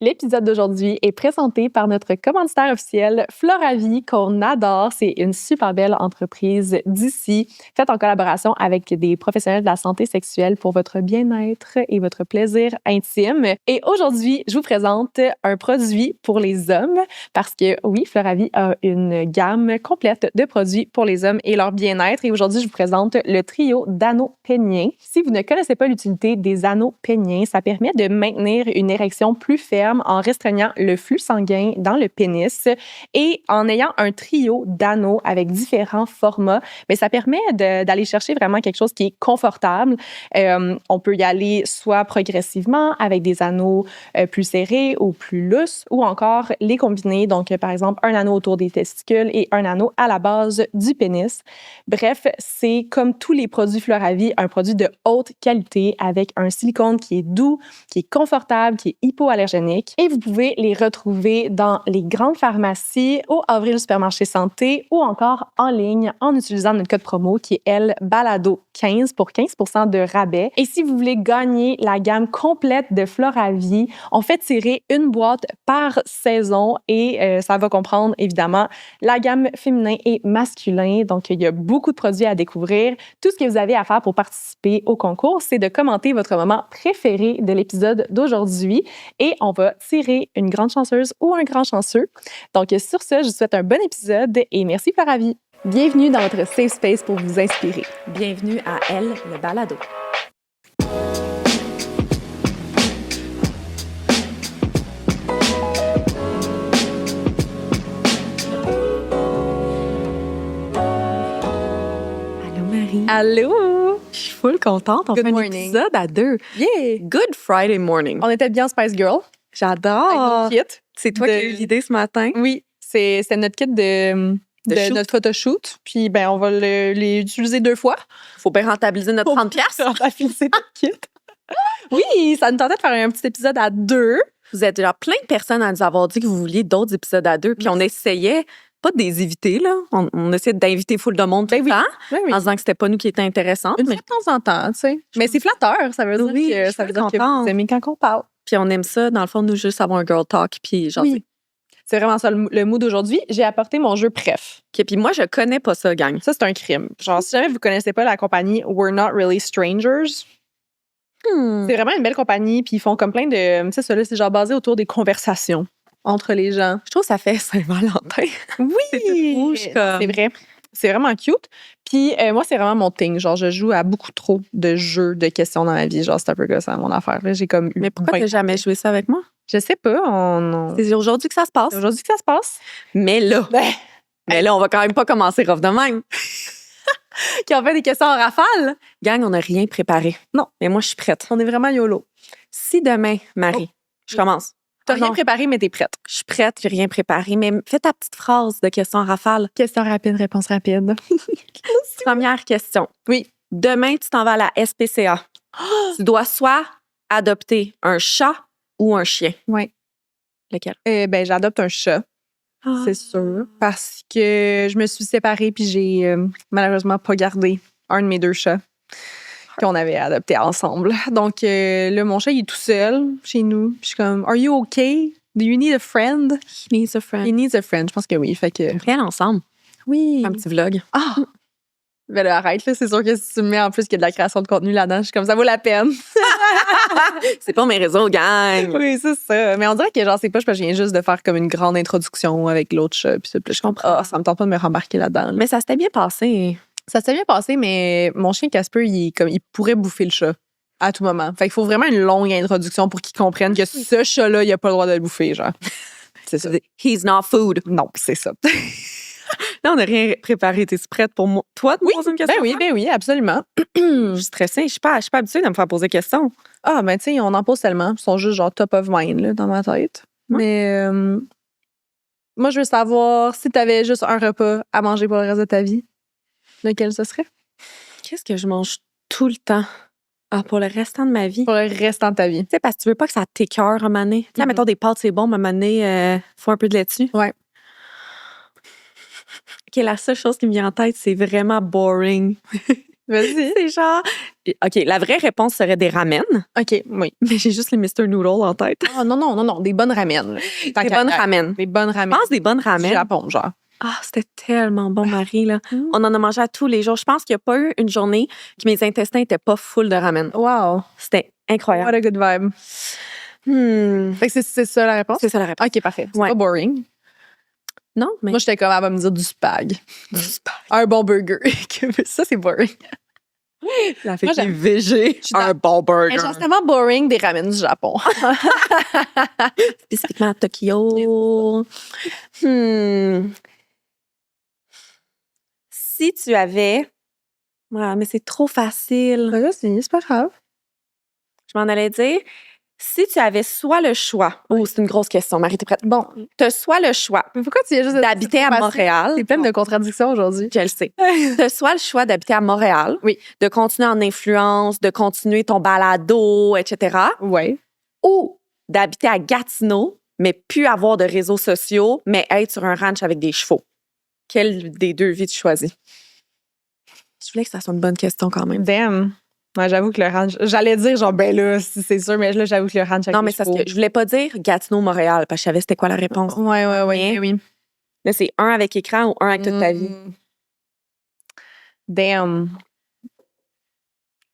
L'épisode d'aujourd'hui est présenté par notre commanditaire officiel, Floravie, qu'on adore. C'est une super belle entreprise d'ici, faite en collaboration avec des professionnels de la santé sexuelle pour votre bien-être et votre plaisir intime. Et aujourd'hui, je vous présente un produit pour les hommes parce que oui, Floravie a une gamme complète de produits pour les hommes et leur bien-être. Et aujourd'hui, je vous présente le trio d'anneaux péniens. Si vous ne connaissez pas l'utilité des anneaux péniens, ça permet de maintenir une érection plus ferme en restreignant le flux sanguin dans le pénis et en ayant un trio d'anneaux avec différents formats, mais ça permet d'aller chercher vraiment quelque chose qui est confortable. On peut y aller soit progressivement avec des anneaux plus serrés ou plus lousses ou encore les combiner. Donc, par exemple, un anneau autour des testicules et un anneau à la base du pénis. Bref, c'est comme tous les produits Floravie, un produit de haute qualité avec un silicone qui est doux, qui est confortable, qui est hypoallergénique. Et vous pouvez les retrouver dans les grandes pharmacies, au Avril Supermarché Santé ou encore en ligne en utilisant notre code promo qui est LBALADO15 pour 15% de rabais. Et si vous voulez gagner la gamme complète de Floravie, on fait tirer une boîte par saison et ça va comprendre évidemment la gamme féminin et masculin. Donc, il y a beaucoup de produits à découvrir. Tout ce que vous avez à faire pour participer au concours, c'est de commenter votre moment préféré de l'épisode d'aujourd'hui et on va tirer une grande chanceuse ou un grand chanceux. Donc, sur ce, je vous souhaite un bon épisode et merci Floravie. Bienvenue dans votre safe space pour vous inspirer. Bienvenue à Elle, le balado. Allô, Marie. Allô! Je suis full contente. On Good fait un morning. épisode à deux. Yeah! Good Friday morning. On était bien Spice Girl. J'adore. Avec nos kits. C'est toi qui as eu l'idée ce matin? Oui, c'est notre kit de shoot. notre photoshoot. Puis, ben, on va les utiliser 2 fois. Faut bien rentabiliser notre 30$. Rentabiliser notre kit. Oui, ça nous tentait de faire un petit épisode à 2. Vous êtes genre plein de personnes à nous avoir dit que vous vouliez d'autres épisodes à deux. Puis on essayait, pas de les éviter, là. On essayait d'inviter full de monde tout le temps, Oui. en disant que c'était pas nous qui étions intéressantes. Une fois de temps en temps, tu sais. Mais c'est flatteur, ça veut dire Oui, que je ça veut suis dire que contente. vous aimez quand on parle. Puis on aime ça, dans le fond, nous juste avoir un girl talk, puis genre. Oui. C'est vraiment ça le mood d'aujourd'hui. J'ai apporté mon jeu Pref. OK, puis moi, je connais pas ça, gang. Ça, c'est un crime. Genre, si jamais vous connaissez pas la compagnie We're Not Really Strangers, c'est vraiment une belle compagnie, puis ils font comme plein de... Tu sais, ça là, c'est genre basé autour des conversations entre les gens. Je trouve que ça fait Saint-Valentin. Oui! C'est tout rouge, comme. C'est vrai. C'est vraiment cute. Puis moi, c'est vraiment mon thing. Genre, je joue à beaucoup trop de jeux de questions dans ma vie. Genre, c'est un peu que ça, mon affaire. Là, j'ai comme eu... Mais pourquoi t'as jamais joué ça avec moi? Je sais pas. C'est aujourd'hui que ça se passe. C'est aujourd'hui que ça se passe. Mais là, on va quand même pas commencer rough de même. Qui ont fait des questions en rafale. Gang, on n'a rien préparé. Non. Mais moi, je suis prête. On est vraiment YOLO. Si demain, Marie, je commence. T'as rien Non. préparé, mais t'es prête. Je suis prête, j'ai rien préparé. Mais fais ta petite phrase de question en rafale. Question rapide, réponse rapide. Première question. Oui. Demain, tu t'en vas à la SPCA. Tu dois soit adopter un chat ou un chien. Oui. Lequel? Ben, j'adopte un chat, c'est sûr. Parce que je me suis séparée puis j'ai malheureusement pas gardé un de mes 2 chats qu'on avait adopté ensemble. Donc, là, mon chat, il est tout seul chez nous. Puis je suis comme, are you okay? Do you need a friend? He needs a friend. He needs a friend. Je pense que oui. Fait que... Rien ensemble. Oui. Un petit vlog. Ah! Ben là, arrête, là. C'est sûr que si tu me mets en plus qu'il y a de la création de contenu là-dedans, je suis comme, ça vaut la peine. C'est pas mes réseaux, gang. Oui, c'est ça. Mais on dirait que genre, c'est pas, je viens juste de faire comme une grande introduction avec l'autre chat. Puis je comprends. Ah, ça me tente pas de me rembarquer là-dedans. Là. Mais ça s'était bien passé. Ça s'est bien passé, mais mon chien Casper, il pourrait bouffer le chat à tout moment. Fait qu'il faut vraiment une longue introduction pour qu'il comprenne que ce chat-là, il a pas le droit de le bouffer, genre. C'est ça. He's not food. Non, c'est ça. Là, on n'a rien préparé. T'es prête pour moi? Toi, de me poser une question? Ben oui, absolument. Je suis stressée. Je suis pas habituée de me faire poser des questions. Ah, ben tu sais, on en pose tellement. Ils sont juste genre top of mind là, dans ma tête. Ouais. Mais moi, je veux savoir si t'avais juste un repas à manger pour le reste de ta vie, lequel ce serait? Qu'est-ce que je mange tout le temps? Ah, pour le restant de ma vie? Pour le restant de ta vie. Tu sais, parce que tu veux pas que ça t'écœure à un moment donné. Tu sais, mettons des pâtes, c'est bon, mais à un moment donné, faut un peu de lait dessus. Ouais. OK, la seule chose qui me vient en tête, c'est vraiment boring. Vas-y. C'est genre... OK, la vraie réponse serait des ramen, OK, oui. mais j'ai juste les Mr. Noodle en tête. Oh, non, des bonnes ramen. Là. Tant Des qu'à- bonnes ramen. Des bonnes Je ramen. pense des bonnes Du ramen. Japon, genre. Ah, c'était tellement bon, Marie, là. Mm. On en a mangé à tous les jours. Je pense qu'il n'y a pas eu une journée que mes intestins n'étaient pas full de ramen. Wow. C'était What incroyable. a good vibe. Fait que c'est ça la réponse? C'est ça la réponse. OK, parfait. C'est Ouais. pas boring. Non, mais... Moi, j'étais comme, elle va me dire du spag. Un bon burger. Ça, c'est boring. La fait Moi, qu'il est j'aime- végé. suis dans- Un bon burger. Mais genre, c'est tellement boring des ramen du Japon. Spécifiquement à Tokyo. Si tu avais... Ouais, mais c'est trop facile. C'est pas grave. Je m'en allais dire, si tu avais soit le choix... Oh, c'est une grosse question, Marie, t'es prête? Bon, tu as soit le choix Mais pourquoi tu viens juste d'habiter à Montréal. C'est plein de contradictions aujourd'hui. Je le sais. Tu as soit le choix d'habiter à Montréal, Oui. de continuer en influence, de continuer ton balado, etc. Ouais. Ou d'habiter à Gatineau, mais plus avoir de réseaux sociaux, mais être sur un ranch avec des chevaux. Quelle des deux vies tu choisis? Je voulais que ça soit une bonne question quand même. Damn. Ouais, j'avoue que le ranch. J'allais dire, genre, ben là, c'est sûr, mais là, j'avoue que le ranch avec Non, les mais c'est parce chevaux. que je voulais pas dire Gatineau-Montréal, parce que je savais c'était quoi la réponse. Ouais, Mais- oui. Là, c'est un avec écran ou un avec toute ta vie. Damn.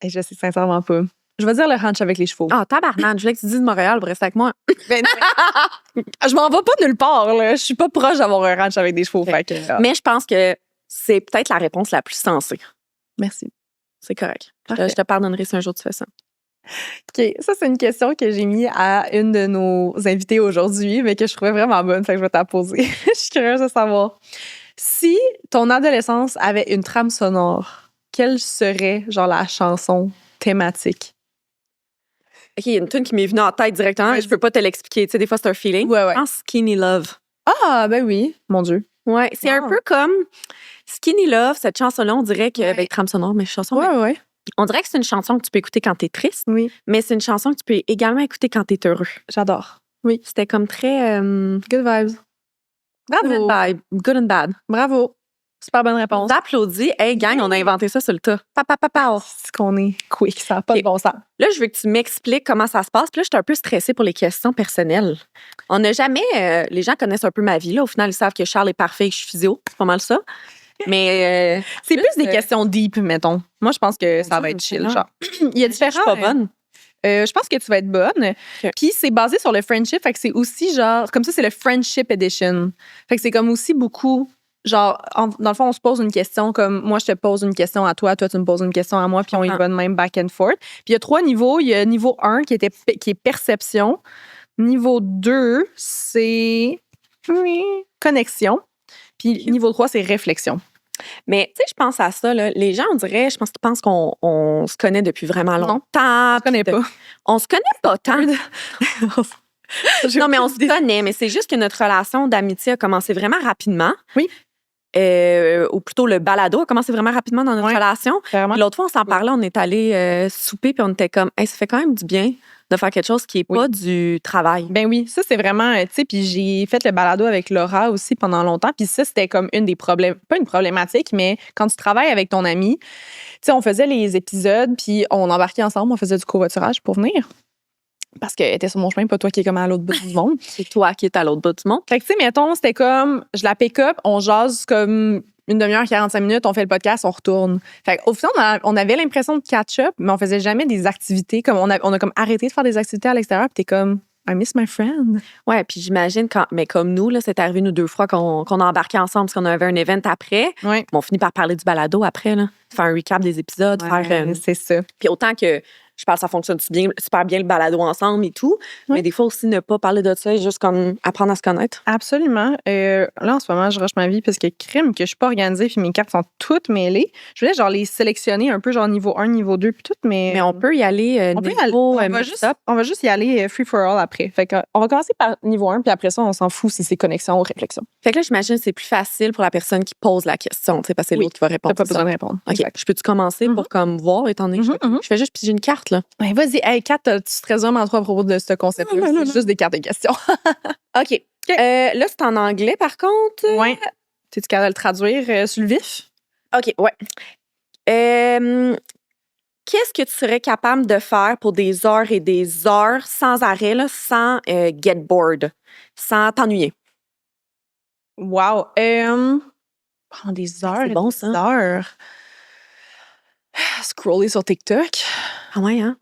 Et je sais sincèrement pas. Je vais dire le ranch avec les chevaux. Ah, tabarnak, je voulais que tu dises Montréal pour rester avec moi. Ben non, je m'en vais pas nulle part, là. Je suis pas proche d'avoir un ranch avec des chevaux. Ok. Fait que, Mais je pense que c'est peut-être la réponse la plus sensée. merci. C'est correct. Parfait. Je te pardonnerai si un jour tu fais ça. OK. Ça, c'est une question que j'ai mis à une de nos invitées aujourd'hui, mais que je trouvais vraiment bonne. Fait que je vais te la poser. Je suis curieuse de savoir. Si ton adolescence avait une trame sonore, quelle serait, genre, la chanson thématique? OK, il y a une tune qui m'est venue en tête directement, mais je peux pas te l'expliquer. Tu sais, des fois, c'est un feeling. Ouais. Je pense Skinny Love. Ah, ben oui. Mon Dieu. Ouais, c'est un Wow. peu comme Skinny Love, cette chanson-là, on dirait que, Ouais. ben, trame sonore, mais chanson, mais Ouais. on dirait que c'est une chanson que tu peux écouter quand t'es triste, Oui. mais c'est une chanson que tu peux également écouter quand t'es heureux. J'adore. Oui. C'était comme très Good vibes. Bravo. good and bad. Good and bad. Bravo. Super bonne On réponse. t'applaudit. Hey, gang, on a inventé ça sur le tas. Pa. C'est qu'on est quick, ça n'a pas Ok. de bon sens. Là, je veux que tu m'expliques comment ça se passe. Puis là, je suis un peu stressée pour les questions personnelles. On n'a jamais... les gens connaissent un peu ma vie. Là. Au final, ils savent que Charles est parfait et que je suis physio. C'est pas mal ça. Mais... C'est Plus, plus des questions deep, mettons. Moi, je pense que ça va être chill. Genre. Il y a je suis différents. pas bonne. Je pense que tu vas être bonne. Ok. Puis c'est basé sur le friendship, fait que c'est aussi genre comme ça, c'est le friendship edition. Fait que c'est comme aussi beaucoup genre dans le fond on se pose une question comme moi je te pose une question à toi tu me poses une question à moi puis on y va de même back and forth. Puis il y a 3 niveaux, il y a niveau 1 qui est perception, niveau 2 c'est connexion, puis niveau 3 c'est réflexion. Mais tu sais, je pense à ça. Là. Les gens, on dirait, je pense qu'ils pensent qu'on se connaît depuis vraiment longtemps. Je connais pas. On se connaît pas tant. Non, mais on se connaît. Mais c'est juste que notre relation d'amitié a commencé vraiment rapidement. Oui. Ou plutôt le balado a commencé vraiment rapidement dans notre Ouais. relation. Vraiment. Puis l'autre fois, on s'en parlait, on est allé souper, puis on était comme, hey, ça fait quand même du bien de faire quelque chose qui n'est Oui. pas du travail. Ben oui, ça c'est vraiment, tu sais, puis j'ai fait le balado avec Laura aussi pendant longtemps, puis ça c'était comme une des problèmes, pas une problématique, mais quand tu travailles avec ton ami, tu sais, on faisait les épisodes, puis on embarquait ensemble, on faisait du covoiturage pour venir. Parce qu'elle était sur mon chemin, pas toi qui es comme à l'autre bout du monde. C'est toi qui es à l'autre bout du monde. Fait que, tu sais, mettons, c'était comme, je la pick up, on jase comme une demi-heure, 45 minutes, on fait le podcast, on retourne. Fait au final, on avait l'impression de catch-up, mais on faisait jamais des activités. Comme on a comme arrêté de faire des activités à l'extérieur, puis t'es comme, I miss my friend. Ouais, puis j'imagine, mais comme nous, là, c'est arrivé nous 2 fois qu'on a embarqué ensemble parce qu'on avait un event après. Ouais. On finit par parler du balado après, là. Faire un recap des épisodes, faire. c'est ça. Puis autant que je parle, ça fonctionne super bien le balado ensemble et tout. Oui. Mais des fois aussi, ne pas parler de ça et juste comme apprendre à se connaître. Absolument. Là, en ce moment, je rush ma vie parce que crime que je suis pas organisée puis mes cartes sont toutes mêlées. Je voulais genre les sélectionner un peu genre niveau 1, niveau 2 puis tout, mais on peut y aller on peut y aller. niveau On va juste y aller free for all après. Fait que, on va commencer par niveau 1 puis après ça, on s'en fout si c'est connexion ou réflexion. Fait que là, j'imagine que c'est plus facile pour la personne qui pose la question, tu sais, parce que c'est Oui. l'autre qui va T'as répondre. pas c'est ça. besoin de répondre. OK. Exact. Je peux-tu commencer pour comme voir, étant donné que je fais juste piger une carte, là? Ben, vas-y. Hey, Kat, tu stresses vraiment trop à propos de ce concept-là. Non. C'est juste des cartes de questions. OK. Là, c'est en anglais, par contre. Ouais. T'es-tu capable de le traduire sur le vif? OK, ouais. Qu'est-ce que tu serais capable de faire pour des heures et des heures sans arrêt, là, sans get bored, sans t'ennuyer? Wow. Pendant des heures c'est et bon, des ça. heures. Scroller sur TikTok. Ah ouais, hein?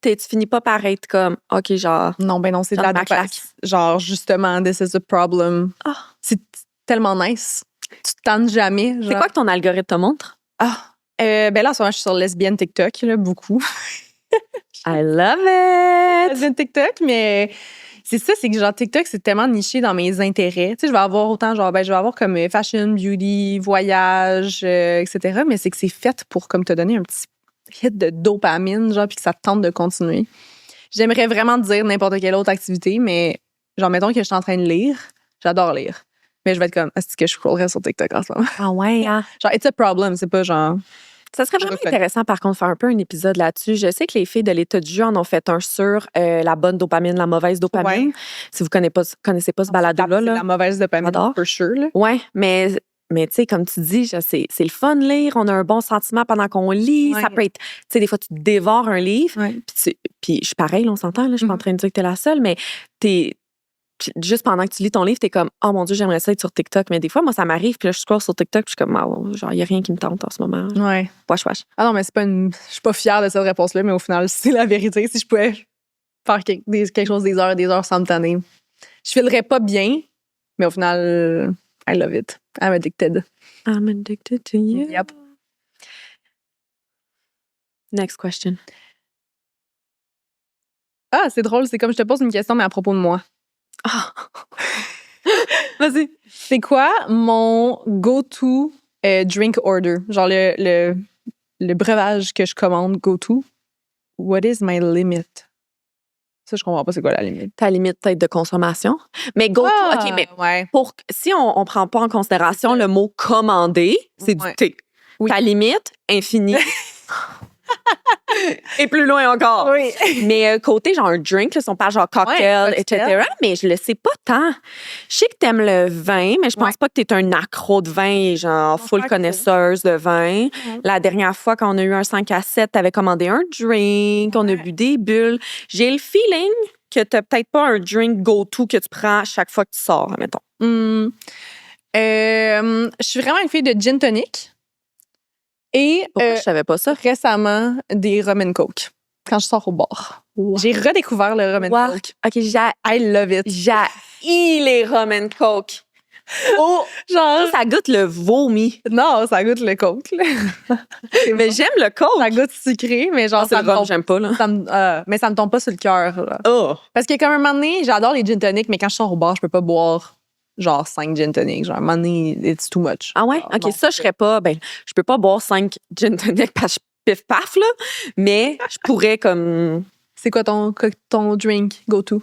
Tu finis pas par être comme, OK, genre... Non, ben non, c'est de Genre la ma claque. Genre, justement, this is a problem. Ah. C'est tellement nice. Tu te tannes jamais. C'est genre. quoi que ton algorithme te montre? Ben là, en ce moment, je suis sur lesbienne TikTok, là, beaucoup. I love it! Lesbienne TikTok, mais c'est ça, c'est que genre TikTok, c'est tellement niché dans mes intérêts. Tu sais, je vais avoir autant, genre, je vais avoir comme fashion, beauty, voyage, etc. Mais c'est que c'est fait pour comme te donner un petit hit de dopamine, genre, puis que ça te tente de continuer. J'aimerais vraiment te dire n'importe quelle autre activité, mais genre, mettons que je suis en train de lire. J'adore lire. Mais je vais être comme, est-ce que je scrollerais sur TikTok en ce moment? Ah ouais, hein? Genre, it's a problem, c'est pas genre... Ça serait vraiment intéressant, par contre, de faire un peu un épisode là-dessus. Je sais que les filles de l'État du jeu en ont fait un sur la bonne dopamine, la mauvaise dopamine. Ouais. Si vous connaissez pas ce balado-là. C'est Là. la mauvaise dopamine, J'adore. for sure. Là. Ouais, mais tu sais, comme tu dis, c'est le fun de lire. On a un bon sentiment pendant qu'on lit. Ouais. Ça peut être, tu sais, des fois, tu dévores un livre. Ouais. Puis je suis pareil, là, on s'entend. Là, je suis pas en train de dire que t'es la seule, mais juste pendant que tu lis ton livre, t'es comme, oh mon Dieu, j'aimerais ça être sur TikTok. Mais des fois, moi, ça m'arrive, puis là, je scroll sur TikTok, puis je suis comme, oh, genre, il n'y a rien qui me tente en ce moment. Ouais. Wesh. Ah non, mais c'est pas je suis pas fière de cette réponse-là, mais au final, c'est la vérité. Si je pouvais faire quelque chose des heures et des heures sans me tanner, je filerais pas bien, mais au final, I love it. I'm addicted. I'm addicted to you. Yep. Next question. Ah, c'est drôle, c'est comme je te pose une question, mais à propos de moi. Ah. Vas-y. C'est quoi mon go-to drink order? Genre le breuvage que je commande go-to. What is my limit? Ça, je comprends pas c'est quoi la limite. Ta limite peut-être de consommation. Mais go-to, OK, mais ouais. si on prend pas en considération le mot commander, c'est du thé. Oui. Ta limite, infinie. Et plus loin encore. Oui. Mais côté genre un drink, là, si on parle genre cocktail, Ouais, etc. Mais je le sais pas tant. Je sais que t'aimes le vin, mais je pense pas que t'es un accro de vin, genre full connaisseuse de vin. La dernière fois qu'on a eu un 5 à 7, t'avais commandé un drink, on a bu des bulles. J'ai le feeling que t'as peut-être pas un drink go-to que tu prends à chaque fois que tu sors, admettons. Je suis vraiment une fille de gin tonic. Et Pourquoi je savais pas ça? récemment, des rum and coke. Quand je sors au bar. Wow. J'ai redécouvert le rum and coke. OK, I love it. J'haïs les rum and coke. Oh, genre, ça goûte le vomi. Non, ça goûte le coke. Mais j'aime le coke. Ça goûte sucré, mais genre, c'est le rhum, j'aime pas, là. Mais ça me tombe pas sur le cœur. Oh. Parce que, comme un moment donné, j'adore les gin tonic, mais quand je sors au bar, je peux pas boire genre 5 gin tonic. Genre, à un moment donné, it's too much. Ah ouais? OK, ça, je serais pas. Ben, je peux pas boire 5 gin tonic parce que je pif paf, là. Mais je pourrais comme. C'est quoi ton drink go-to?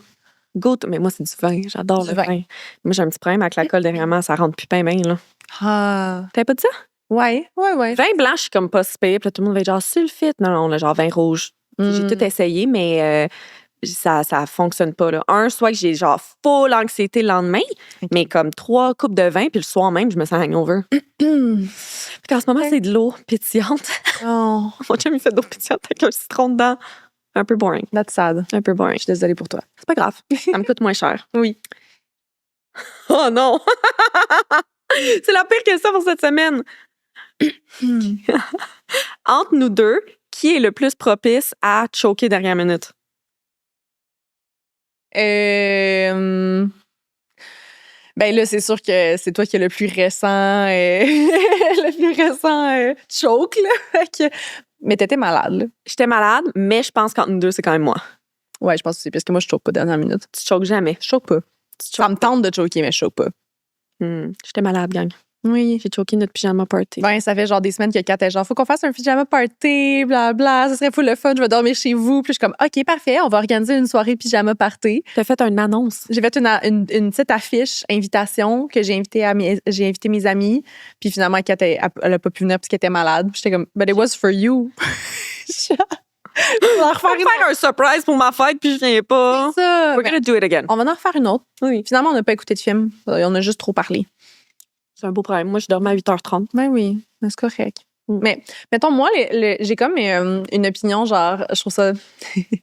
Mais moi, c'est du vin. J'adore le vin. Moi, j'ai un petit problème avec l'alcool dernièrement. Ça rentre plus pain, là. Ah. T'avais pas dit ça? Ouais. Vin blanc, je suis comme pas si pire. Puis là, tout le monde va être genre sulfite. Non, là, genre vin rouge. J'ai tout essayé, mais ça fonctionne pas, là. Soit que j'ai genre full anxiété le lendemain, mais comme 3 coupes de vin, puis le soir même, je me sens hangover. Puis en ce moment, c'est de l'eau pétillante. Oh. Mon chum, il fait de l'eau pétillante avec un citron dedans. Un peu boring. That's sad. Un peu boring. Je suis désolée pour toi. C'est pas grave. Ça me coûte moins cher. Oui. Oh non! C'est la pire question pour cette semaine. Entre nous deux, qui est le plus propice à choquer dernière minute? Ben là, c'est sûr que c'est toi qui es le plus récent choke, là. Mais t'étais malade, là. J'étais malade, mais je pense qu'entre nous deux, c'est quand même moi. Ouais, je pense aussi, parce que moi, je choke pas dernière minute. Tu choques jamais. Je choke pas. Ça me tente de choquer, mais je choke pas. J'étais malade, gang. Oui. J'ai choqué notre pyjama party. Ben, ça fait genre des semaines que Kat est genre, faut qu'on fasse un pyjama party, blablabla, ça serait full le fun, je vais dormir chez vous. Puis je suis comme, OK, parfait, on va organiser une soirée pyjama party. T'as fait une annonce. J'ai fait une petite affiche, invitation, que j'ai invité mes amis. Puis finalement, Kat, elle a pas pu venir parce qu'elle était malade. Puis j'étais comme, but it was for you. On va refaire un surprise pour ma fête, puis je viens pas. C'est ça. We're gonna do it again. On va en refaire une autre. Oui. Finalement, on n'a pas écouté de film. On a juste trop parlé. C'est un beau problème. Moi, je dormais à 8h30. Ben oui, mais c'est correct. Mais, mettons, moi, j'ai comme une opinion, genre, je trouve ça...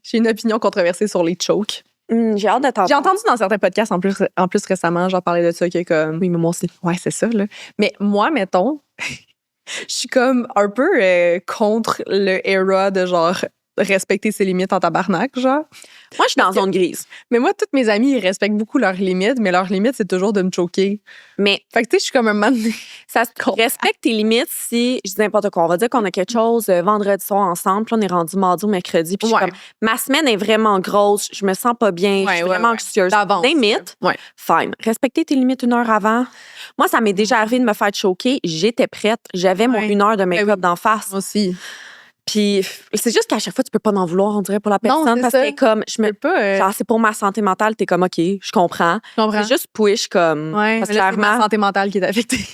j'ai une opinion controversée sur les chokes. J'ai hâte de t'entendre. J'ai entendu dans certains podcasts, en plus récemment, j'en parlais de ça, que comme... Oui, mais moi aussi. Ouais, c'est ça, là. Mais moi, mettons, je suis comme un peu contre le era de, genre, respecter ses limites en tabarnak, genre. Moi, je suis dans zone grise. Mais moi, toutes mes amies, ils respectent beaucoup leurs limites, mais leur limite, c'est toujours de me choquer. Mais Fait que, tu sais, je suis comme un man. ça respecte tes limites si je dis n'importe quoi. On va dire qu'on a quelque chose vendredi soir ensemble, puis on est rendu mardi ou mercredi, puis je suis comme, ma semaine est vraiment grosse, je me sens pas bien, je suis vraiment anxieuse. D'avance. Limite, fine. Respecter tes limites 1 heure avant. Moi, ça m'est déjà arrivé de me faire choquer. J'étais prête. J'avais mon 1 heure de make-up d'en face. Moi aussi. Puis c'est juste qu'à chaque fois, tu peux pas m'en vouloir, on dirait, pour la personne. Non, parce ça. que comme, je me pas. genre, c'est pour ma santé mentale, t'es comme, OK, je comprends. C'est juste push, comme. Ouais, parce mais là, c'est clairement. ma santé mentale qui est affectée.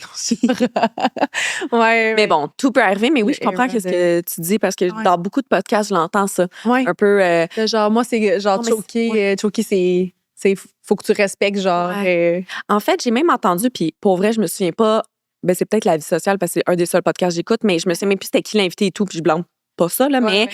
Ouais. Mais bon, tout peut arriver. Mais oui, je comprends ce que tu dis parce que dans beaucoup de podcasts, je l'entends, ça. Ouais. Un peu. Genre, moi, c'est genre choquer. Choquer, c'est. Faut que tu respectes, genre. En fait, j'ai même entendu, puis pour vrai, je me souviens pas. Ben, c'est peut-être la vie sociale parce que c'est un des seuls podcasts que j'écoute, mais je me souviens même plus c'était qui l'invité et tout, puis je blâme pas ça, là, mais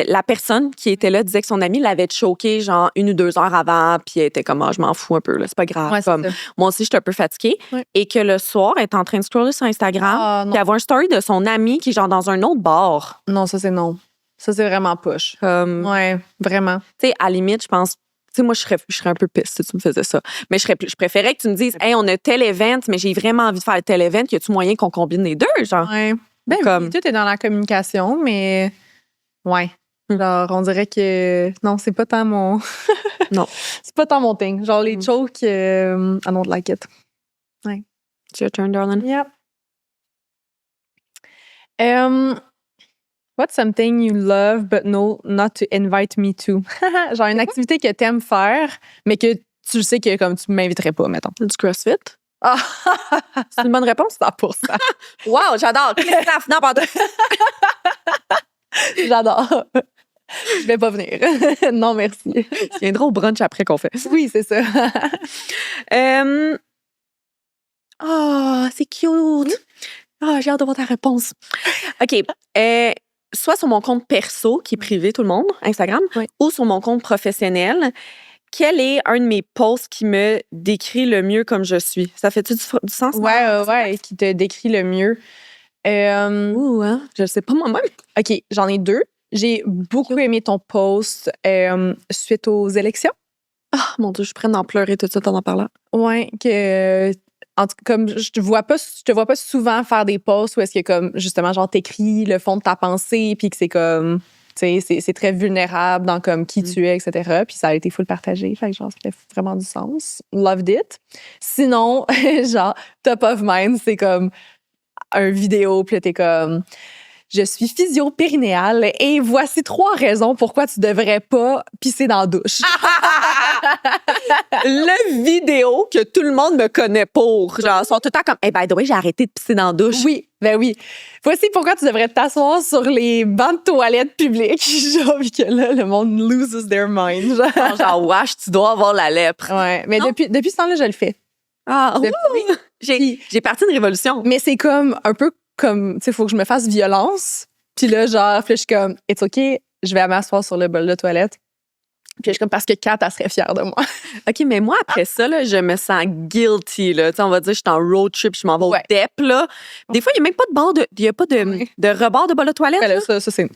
la personne qui était là disait que son ami l'avait choqué genre 1 ou 2 heures avant, puis elle était comme, je m'en fous un peu, là, c'est pas grave. Comme, moi aussi, j'étais un peu fatiguée. Et que le soir, elle est en train de scroller sur Instagram, puis elle voit un story de son ami qui est genre dans un autre bar. Non, ça, c'est non. Ça, c'est vraiment push. Ouais, vraiment. Tu sais, à la limite, je pense. Tu sais, moi, je serais un peu pisse si tu me faisais ça. Mais je préférais que tu me dises, hey, on a tel event, mais j'ai vraiment envie de faire tel event. Y a-tu moyen qu'on combine les deux, genre? Ouais. Ben, oui, tout est dans la communication, mais ouais. Genre, on dirait que non, c'est pas tant mon. Non. C'est pas tant mon thing. Genre, les chokes, I don't like it. Ouais. It's your turn, darling. Yep. What's something you love but know not to invite me to? Genre, une activité que t'aimes faire, mais que tu sais que comme tu m'inviterais pas, mettons. Du CrossFit? Ah! C'est une bonne réponse? 100%. Wow, j'adore! Non, pardon. J'adore. Je vais pas venir. Non, merci. Tu viendras au brunch après qu'on fait. Oui, c'est ça. C'est cute. J'ai hâte de voir ta réponse. OK. Soit sur mon compte perso, qui est privé, tout le monde, Instagram, ou sur mon compte professionnel. Quel est un de mes posts qui me décrit le mieux comme je suis? Ça fait-tu du sens? Ouais, qui te décrit le mieux. Je le sais pas moi-même. OK, j'en ai 2. J'ai beaucoup aimé ton post suite aux élections. Ah, mon Dieu, je suis prête d'en pleurer tout de suite en parlant. Ouais, que... En tout cas, comme je te vois pas souvent faire des posts où est-ce que comme justement genre t'écris le fond de ta pensée puis que c'est comme tu sais c'est très vulnérable dans comme qui tu es, etc. Puis ça a été full partagé, fait que genre ça fait vraiment du sens. Loved it. Sinon genre top of mind, c'est comme un vidéo puis là, t'es comme je suis physio-périnéale et voici 3 raisons pourquoi tu devrais pas pisser dans la douche. Le vidéo que tout le monde me connaît pour. Genre, ils sont tout le temps comme, hey, by the way, j'ai arrêté de pisser dans la douche. Oui, ben oui. Voici pourquoi tu devrais t'asseoir sur les bancs de toilettes publics. Genre, puis que là, le monde loses their mind. Genre, wesh, tu dois avoir la lèpre. Ouais, mais depuis ce temps-là, je le fais. J'ai parti une révolution. Mais c'est comme un peu comme, tu sais, il faut que je me fasse violence. Puis là, genre, je suis comme, it's OK, je vais m'asseoir sur le bol de toilette. Puis je suis comme, parce que Kat, elle serait fière de moi. OK, mais moi, après ça, là, je me sens guilty. Là. On va dire, je suis en road trip, je m'en vais au DEP. Là. Des fois, il n'y a même pas de bord il y a pas de rebord de bol de toilette. Ben là, ça, c'est...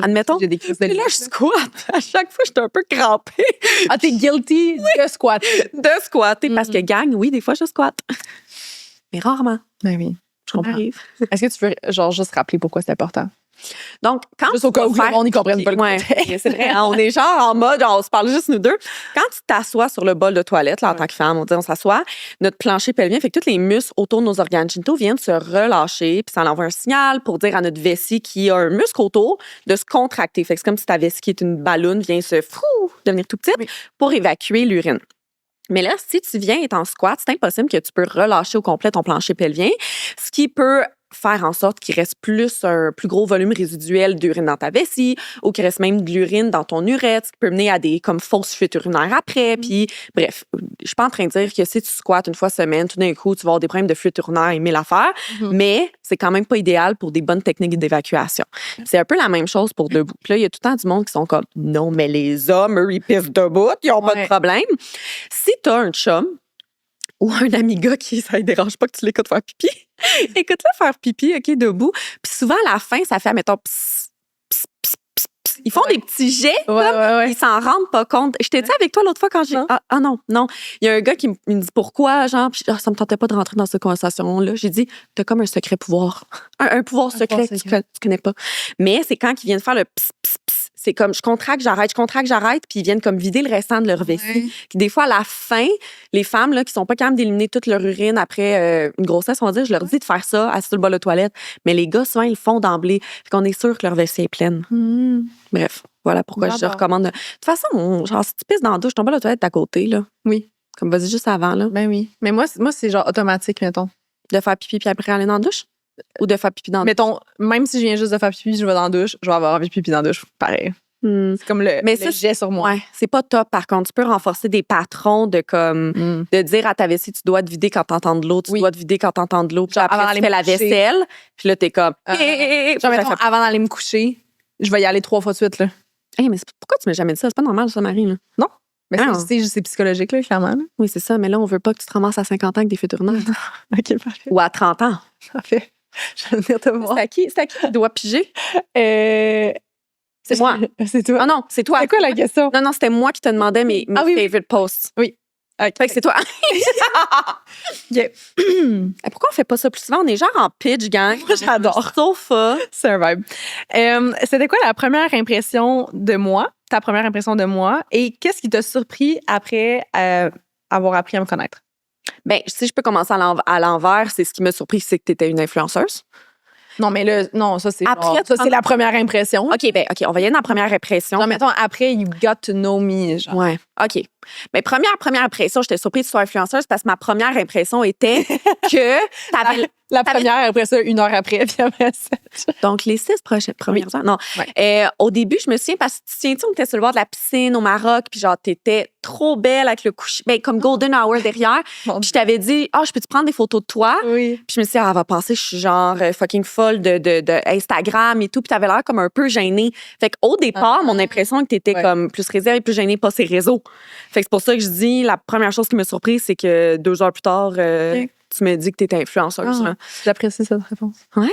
Admettons. J'ai des crises de là, je squatte. À chaque fois, je suis un peu crampée. Ah, t'es guilty de squatter. De squatter, parce que gang, oui, des fois, je squatte. Mais rarement. Ben oui. Je comprends. Est-ce que tu veux genre juste rappeler pourquoi c'est important? Donc, quand juste au cas où le monde n'y comprenne pas le contexte. C'est vrai, on est genre en mode, on se parle juste nous deux. Quand tu t'assois sur le bol de toilette, là, en tant que femme, on s'assoit, notre plancher pelvien fait que tous les muscles autour de nos organes génitaux viennent se relâcher, puis ça envoie un signal pour dire à notre vessie qui a un muscle autour de se contracter. Fait que c'est comme si ta vessie qui est une balloune vient se devenir tout petite pour évacuer l'urine. Mais là, si tu viens être en squat, c'est impossible que tu peux relâcher au complet ton plancher pelvien, ce qui peut faire en sorte qu'il reste un plus gros volume résiduel d'urine dans ta vessie ou qu'il reste même de l'urine dans ton urètre, ce qui peut mener à des comme fausses fuites urinaires après. Puis, bref, je suis pas en train de dire que si tu squattes une fois semaine, tout d'un coup, tu vas avoir des problèmes de fuite urinaire et 1000 affaires, mais c'est quand même pas idéal pour des bonnes techniques d'évacuation. C'est un peu la même chose pour debout. Puis là, il y a tout le temps du monde qui sont comme « Non, mais les hommes, eux, ils pissent debout, ils ont pas de problème. » Si t'as un chum ou un ami gars qui, ça ne dérange pas que tu l'écoutes faire pipi, écoute-le faire pipi, OK, debout. Puis souvent, à la fin, ça fait, mettons, pss, pss, pss, pss, pss. Ils font des petits jets, ils s'en rendent pas compte. J'étais dit avec toi l'autre fois quand j'ai... Ah non. Il y a un gars qui me dit pourquoi, genre, puis, ça me tentait pas de rentrer dans cette conversation-là. J'ai dit, t'as comme un secret pouvoir. Un pouvoir secret que tu connais pas. Mais c'est quand ils viennent faire le pss, pss, pss. C'est comme, je contracte, j'arrête, puis ils viennent comme vider le restant de leur vessie. Des fois, à la fin, les femmes là, qui sont pas capables d'éliminer toute leur urine après une grossesse, on va dire, je leur dis de faire ça, assis sur le bol de toilette. Mais les gars, souvent, ils le font d'emblée. Fait qu'on est sûr que leur vessie est pleine. Bref, voilà pourquoi je recommande. De toute façon, genre, si tu pisses dans la douche, ton bol de toilette est à côté, là. Oui. Comme vas-y juste avant, là. Ben oui. Mais moi c'est genre automatique, mettons. De faire pipi puis après aller dans la douche? Ou de faire pipi dans la douche? Mettons, même si je viens juste de faire pipi, je vais dans la douche, je vais avoir envie de pipi dans la douche. Pareil. C'est comme le jet sur moi. Ouais, c'est pas top. Par contre, tu peux renforcer des patrons de comme de dire à ta vessie, tu dois te vider quand t'entends de l'eau, tu dois te vider quand t'entends de l'eau. Puis après, tu fais la vaisselle. Puis là, t'es comme... Genre, mettons, avant d'aller me coucher, je vais y aller 3 fois de suite, là. Hey, mais pourquoi tu m'as jamais dit ça? C'est pas normal, ça, Marie, là. Non. Mais c'est psychologique, là, clairement. Là. Oui, c'est ça. Mais là, on veut pas que tu te ramasses à 50 ans avec des fuites urinaires. OK, parfait. Ou à 30 ans. Parfait. Je vais venir te voir. C'est à qui qui doit piger? C'est moi. C'est toi. Ah non, c'est toi. C'est quoi la question? Non, c'était moi qui te demandais mes favorite posts. Oui. Okay. Fait que c'est toi. Pourquoi on fait pas ça plus souvent? On est genre en pitch, gang. Moi, j'adore. Sofa. C'est un vibe. C'était quoi la première impression de moi? Ta première impression de moi? Et qu'est-ce qui t'a surpris après avoir appris à me connaître? Ben, si je peux commencer à l'envers, c'est ce qui m'a surpris, c'est que tu étais une influenceuse. Non, mais là, non, ça, c'est c'est la première impression. OK, on va y aller dans la première impression. Non, mettons, après, you got to know me, genre. Ouais, OK. Mais première impression, j'étais surprise que tu sois influenceuse parce que ma première impression était que t'avais... La première, après ça, 1 heure après, puis après ça. Donc, les 6 premières heures. Non. Ouais. Au début, je me souviens, parce que tu te souviens-tu, on était sur le bord de la piscine au Maroc, puis genre, t'étais trop belle avec le coucher, ben, comme golden hour derrière. Puis je t'avais dit, je peux-tu prendre des photos de toi? Oui. Puis je me suis dit, elle va penser que je suis genre fucking folle de Instagram et tout. Puis t'avais l'air comme un peu gênée. Fait qu'au départ, mon impression que t'étais comme plus réservée, plus gênée, pas ses réseaux. Fait que c'est pour ça que je dis, la première chose qui m'a surprise, c'est que 2 heures plus tard, tu m'as dit que t'étais influenceuse. J'apprécie cette réponse. Ouais?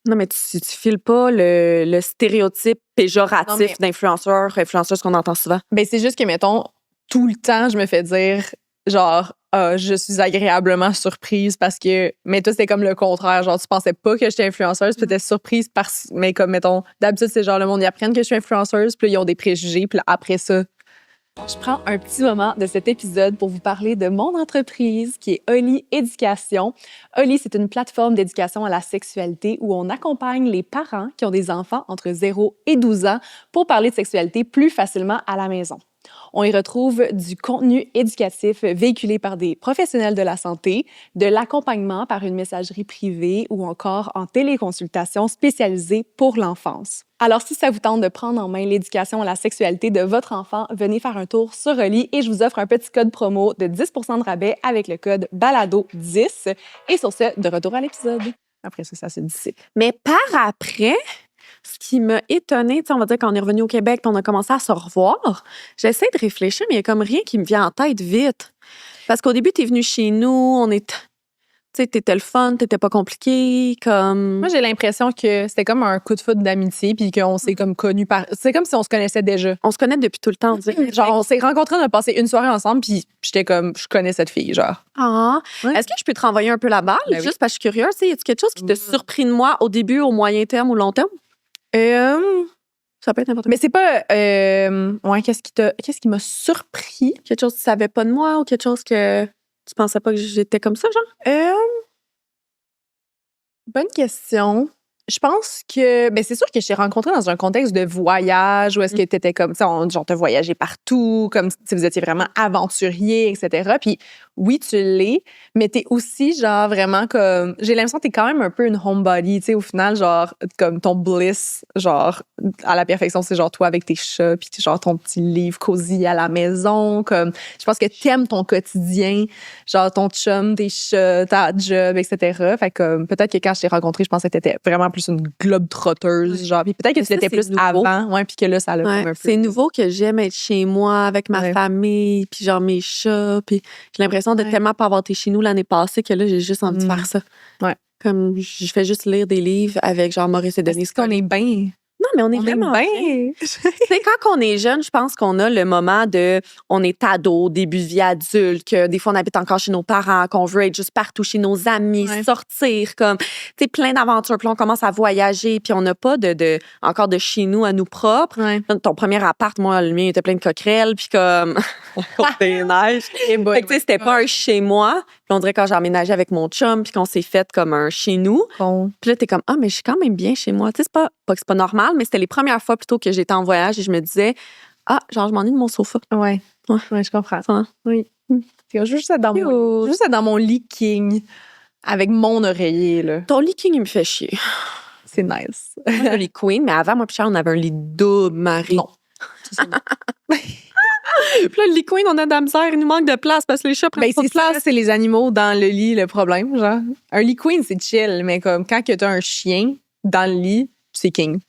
Non, mais tu files pas le stéréotype péjoratif influenceuse qu'on entend souvent. Ben, c'est juste que, mettons, tout le temps, je me fais dire, genre, je suis agréablement surprise parce que, mais toi, c'était comme le contraire. Genre, tu pensais pas que j'étais influenceuse, puis t'étais surprise mais comme, mettons, d'habitude, c'est genre, le monde, ils apprennent que je suis influenceuse, puis là, ils ont des préjugés, puis là, après ça, je prends un petit moment de cet épisode pour vous parler de mon entreprise qui est Oli Éducation. Oli, c'est une plateforme d'éducation à la sexualité où on accompagne les parents qui ont des enfants entre 0 et 12 ans pour parler de sexualité plus facilement à la maison. On y retrouve du contenu éducatif véhiculé par des professionnels de la santé, de l'accompagnement par une messagerie privée ou encore en téléconsultation spécialisée pour l'enfance. Alors, si ça vous tente de prendre en main l'éducation à la sexualité de votre enfant, venez faire un tour sur Oli et je vous offre un petit code promo de 10 % de rabais avec le code BALADO10. Et sur ce, de retour à l'épisode. Après ça se dissipe. Mais par après, ce qui m'a étonnée, on va dire qu'on est revenu au Québec et on a commencé à se revoir, j'essaie de réfléchir, mais il y a comme rien qui me vient en tête vite. Parce qu'au début, t'es venu chez nous, on est... Tu sais, t'étais le fun, t'étais pas compliqué, comme... Moi, j'ai l'impression que c'était comme un coup de foudre d'amitié, puis qu'on s'est comme connus par... C'est comme si on se connaissait déjà. On se connaît depuis tout le temps, on dirait. Genre, on s'est rencontrés, on a passé une soirée ensemble, puis j'étais comme, je connais cette fille, genre. Ah! Ouais. Est-ce que je peux te renvoyer un peu la balle, juste parce que je suis curieuse? Y a-t-il quelque chose qui t'a surpris de moi au début, au moyen terme ou long terme? Ça peut être n'importe quoi. Mais c'est pas... Ouais, qu'est-ce qui m'a surpris? Quelque chose que tu savais pas de moi ou quelque chose que... Tu pensais pas que j'étais comme ça, genre? Bonne question. Je pense que, ben c'est sûr que je t'ai rencontré dans un contexte de voyage où est-ce que tu étais comme, tu sais, genre, t'as voyagé partout, comme si vous étiez vraiment aventurier, etc. Puis oui, tu l'es, mais t'es aussi, genre, vraiment comme, j'ai l'impression que t'es quand même un peu une homebody, tu sais, au final, genre, comme ton bliss, genre, à la perfection, c'est genre toi avec tes chats, puis genre ton petit livre cosy à la maison, comme, je pense que t'aimes ton quotidien, genre ton chum, tes chats, ta job, etc. Fait que peut-être que quand je t'ai rencontré, je pensais que t'étais vraiment plus une globe-trotteuse, genre. Puis peut-être que Mais tu l'étais ça, c'est plus nouveau. avant, ouais, puis que là, ça l'a Ouais, comme un peu. c'est nouveau que j'aime être chez moi avec ma Ouais. famille, puis genre mes chats, puis j'ai l'impression de Ouais. tellement pas avoir été chez nous l'année passée que là, j'ai juste envie de faire ça. Ouais. Comme je fais juste lire des livres avec genre Maurice et Denise. Est-ce qu'on est bien? Non, mais on est On est vraiment bien. bien. Tu sais, quand on est jeune, je pense qu'on a le moment de, on est ado, début de vie adulte, que des fois on habite encore chez nos parents, qu'on veut être juste partout chez nos amis, Ouais. sortir, comme, tu sais, plein d'aventures. Puis là, on commence à voyager, puis on n'a pas encore de chez nous à nous propres. Ouais. Ton premier appart, moi, le mien était plein de coquerelles, puis comme, des neiges. Eh boy, Fait que, tu sais, c'était pas un chez moi. Puis on dirait quand j'ai emménagé avec mon chum, puis qu'on s'est fait comme un chez nous. Bon. Puis là, t'es comme, ah, mais je suis quand même bien chez moi. Tu sais, c'est pas que c'est pas normal, mais c'était les premières fois plutôt que j'étais en voyage et je me disais, ah, genre, je m'ennuie de mon sofa. Ouais. Ouais. Ouais, je comprends. Ouais. Oui. Je veux juste être dans mon lit king avec mon oreiller, là. Ton lit king, il me fait chier. C'est nice. Moi, j'ai un lit queen, mais avant, moi, puis Charles, on avait un lit double, Marie. Non. Ça, c'est non. Puis là, le lit queen, on a de la misère, il nous manque de place parce que les chats prennent Ben, pas de c'est ça, place. c'est les animaux dans le lit, le problème, genre. Un lit queen, c'est chill, mais comme quand que t'as un chien dans le lit, c'est king.